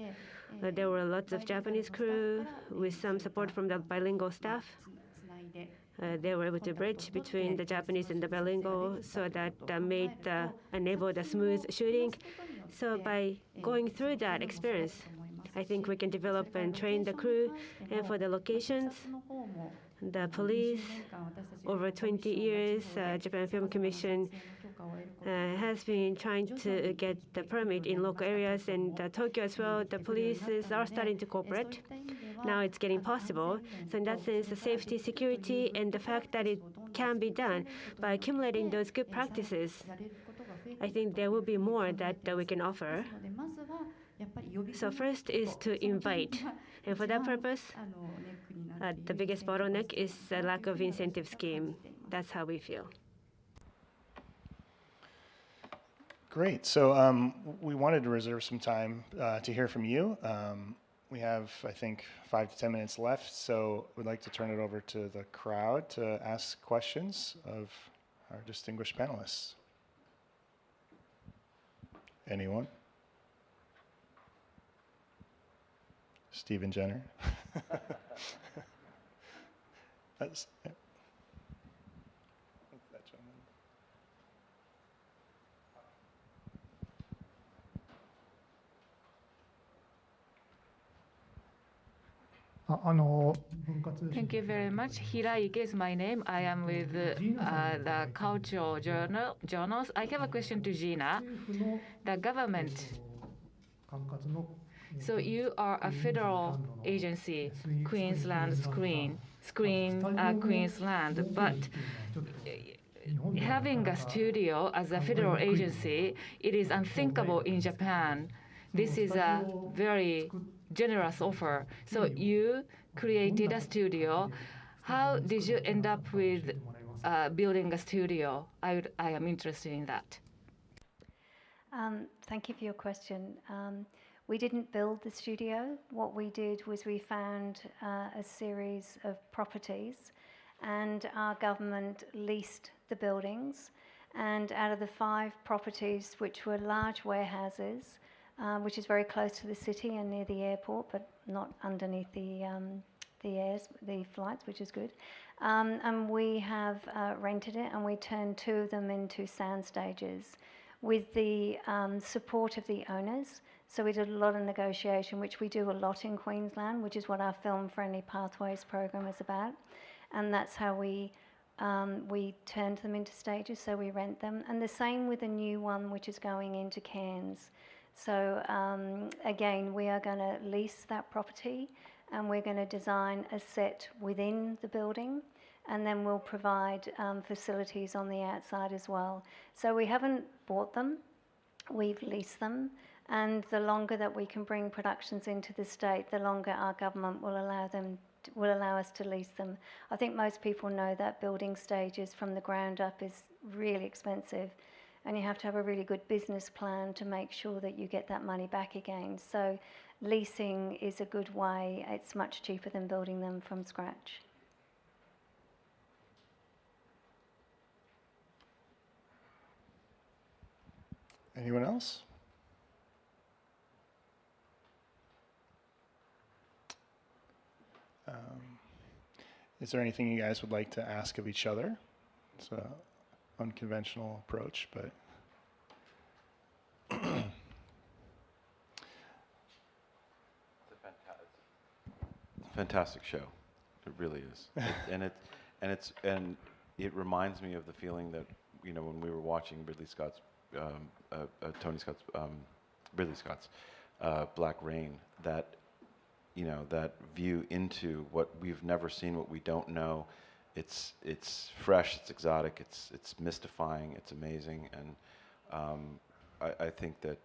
there were lots of Japanese crew with some support from the bilingual staff. They were able to bridge between the Japanese and the bilingual, so that enabled a smooth shooting. So by going through that experience, I think we can develop and train the crew. And for the locations, the police, over 20 years, Japan Film Commission has been trying to get the permit in local areas, and Tokyo as well, the police are starting to cooperate. Now it's getting possible. So in that sense, the safety, security, and the fact that it can be done by accumulating those good practices, I think there will be more that we can offer. So first is to invite. And for that purpose, the biggest bottleneck is a lack of incentive scheme. That's how we feel. Great. So we wanted to reserve some time to hear from you. We have, I think, 5 to 10 minutes left, so we'd like to turn it over to the crowd to ask questions of our distinguished panelists. Anyone? Stephen Jenner. That's, yeah. That gentleman. あの Thank you very much. Hiraike is my name. I am with the cultural journals. I have a question to Gina. The government. So you are a federal agency, Queensland Queensland, but having a studio as a federal agency, it is unthinkable in Japan. This is a very generous offer. So you created a studio. How did you end up with building a studio? I am interested in that. Thank you for your question. We didn't build the studio. What we did was we found a series of properties, and our government leased the buildings. And out of the 5 properties, which were large warehouses, which is very close to the city and near the airport, but not underneath the flights, which is good. And we have rented it, and we turned 2 of them into sound stages with the support of the owners. So we did a lot of negotiation, which we do a lot in Queensland, which is what our Film Friendly Pathways program is about. And that's how we turned them into stages, so we rent them. And the same with a new one, which is going into Cairns. So again, we are going to lease that property, and we're going to design a set within the building, and then we'll provide facilities on the outside as well. So we haven't bought them, we've leased them, and the longer that we can bring productions into the state, the longer our government will allow us to lease them. I think most people know that building stages from the ground up is really expensive, and you have to have a really good business plan to make sure that you get that money back again. So leasing is a good way. It's much cheaper than building them from scratch. Anyone else? Is there anything you guys would like to ask of each other? It's an unconventional approach, but Fantastic show. It really is. It reminds me of the feeling that, you know, when we were watching Ridley Scott's Black Rain, that, you know, that view into what we've never seen, what we don't know. It's fresh, it's exotic, it's mystifying, it's amazing, and I think that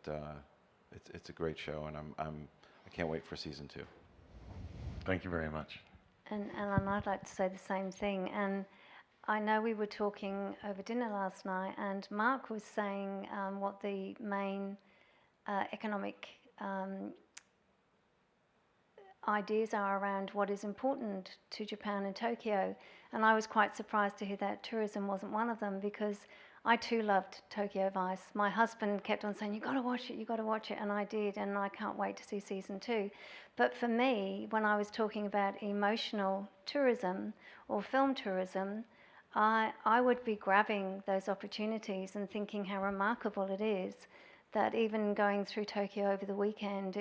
it's a great show, and I can't wait for season 2. Thank you very much. And Alan, I'd like to say the same thing. And I know we were talking over dinner last night, and Mark was saying what the main economic ideas are around what is important to Japan and Tokyo. And I was quite surprised to hear that tourism wasn't one of them, because I too loved Tokyo Vice. My husband kept on saying, "You got to watch it, you got to watch it," and I did, and I can't wait to see season 2. But for me, when I was talking about emotional tourism or film tourism, I would be grabbing those opportunities and thinking how remarkable it is that even going through Tokyo over the weekend,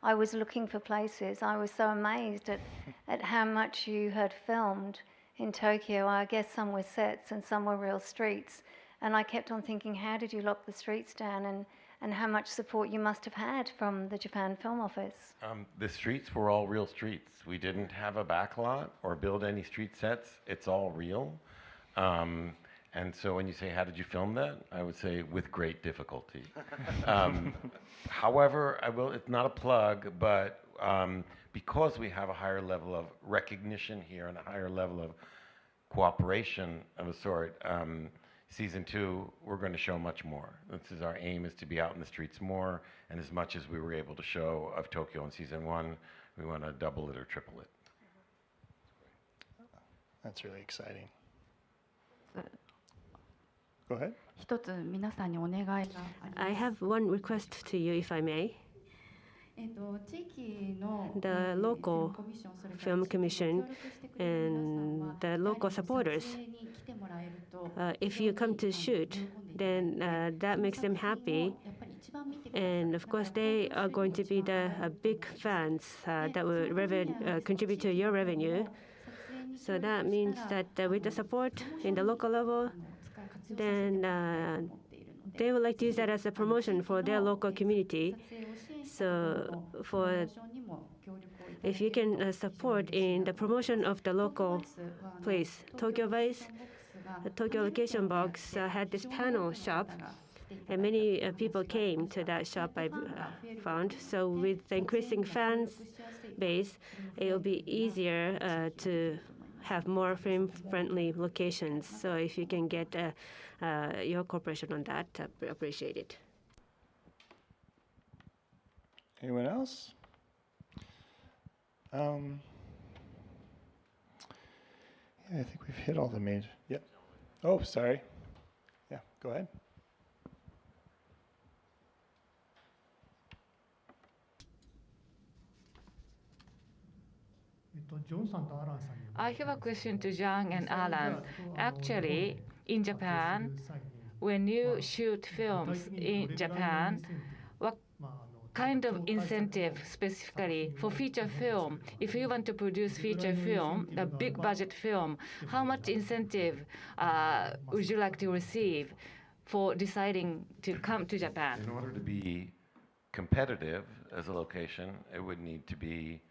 I was looking for places. I was so amazed at how much you had filmed in Tokyo. I guess some were sets and some were real streets. And I kept on thinking, how did you lock the streets down, and how much support you must have had from the Japan Film Office? The streets were all real streets. We didn't have a backlot or build any street sets. It's all real. And so when you say, how did you film that? I would say, with great difficulty. However, it's not a plug, but because we have a higher level of recognition here and a higher level of cooperation of a sort, season 2, we're going to show much more. This is our aim, is to be out in the streets more, and as much as we were able to show of Tokyo in season 1, we want to double it or triple it. That's really exciting. Go ahead. I have one request to you, if I may. The local film commission and the local supporters, if you come to shoot, then that makes them happy. And of course, they are going to be the big fans that will contribute to your revenue. So that means that with the support in the local level, then they would like to use that as a promotion for their local community. So if you can support in the promotion of the local place, Tokyo Vice, the Tokyo Location Box had this panel shop, and many people came to that shop, I found. So with the increasing fans base, it will be easier to have more film-friendly locations. So if you can get your cooperation on that, appreciate it. Anyone else? Yeah, I think we've hit all the major. Yep. Oh, sorry. Yeah, go ahead. I have a question to John and Alan. Actually, in Japan, when you shoot films in Japan, what kind of incentive specifically for feature film? If you want to produce feature film, a big budget film, how much incentive would you like to receive for deciding to come to Japan? In order to be competitive as a location, it would need to be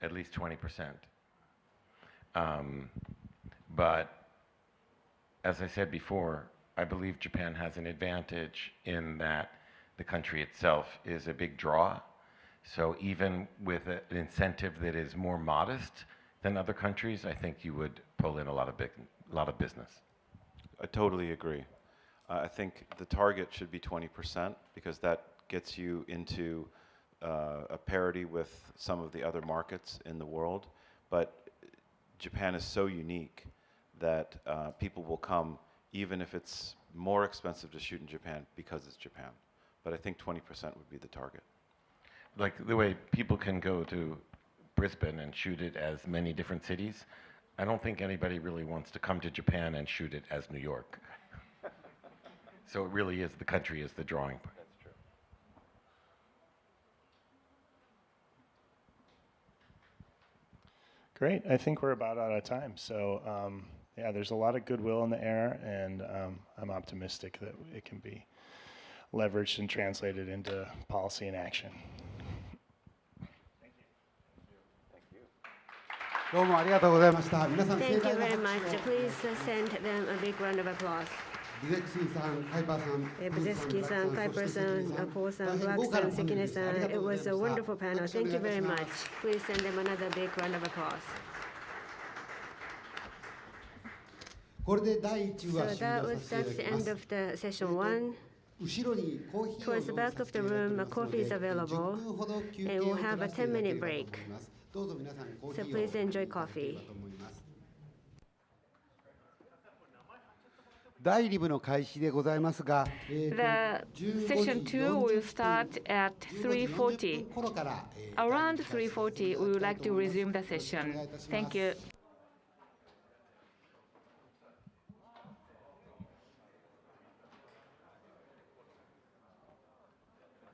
at least 20%. But as I said before, I believe Japan has an advantage in that the country itself is a big draw. So even with an incentive that is more modest than other countries, I think you would pull in a lot of business. I totally agree. I think the target should be 20% because that gets you into a parity with some of the other markets in the world. But Japan is so unique that people will come even if it's more expensive to shoot in Japan because it's Japan. But I think 20% would be the target. Like the way people can go to Brisbane and shoot it as many different cities, I don't think anybody really wants to come to Japan and shoot it as New York. So it really is, the country is the drawing point. That's true. Great. I think we're about out of time. So yeah, there's a lot of goodwill in the air, and I'm optimistic that it can be leveraged and translated into policy and action. Thank Thank you very much. Please send them a big round of applause. Buzeski-san, Kuyper-san, Paul-san, Black-san, Sekine-san. It was a wonderful panel. Thank you very much. Please send them another big round of applause. So that's the end of the session 1. Towards the back of the room, coffee is available, and we'll have a 10-minute break. So please enjoy coffee. The session 2 will start at 3:40. Around 3:40, we would like to resume the session. Thank you.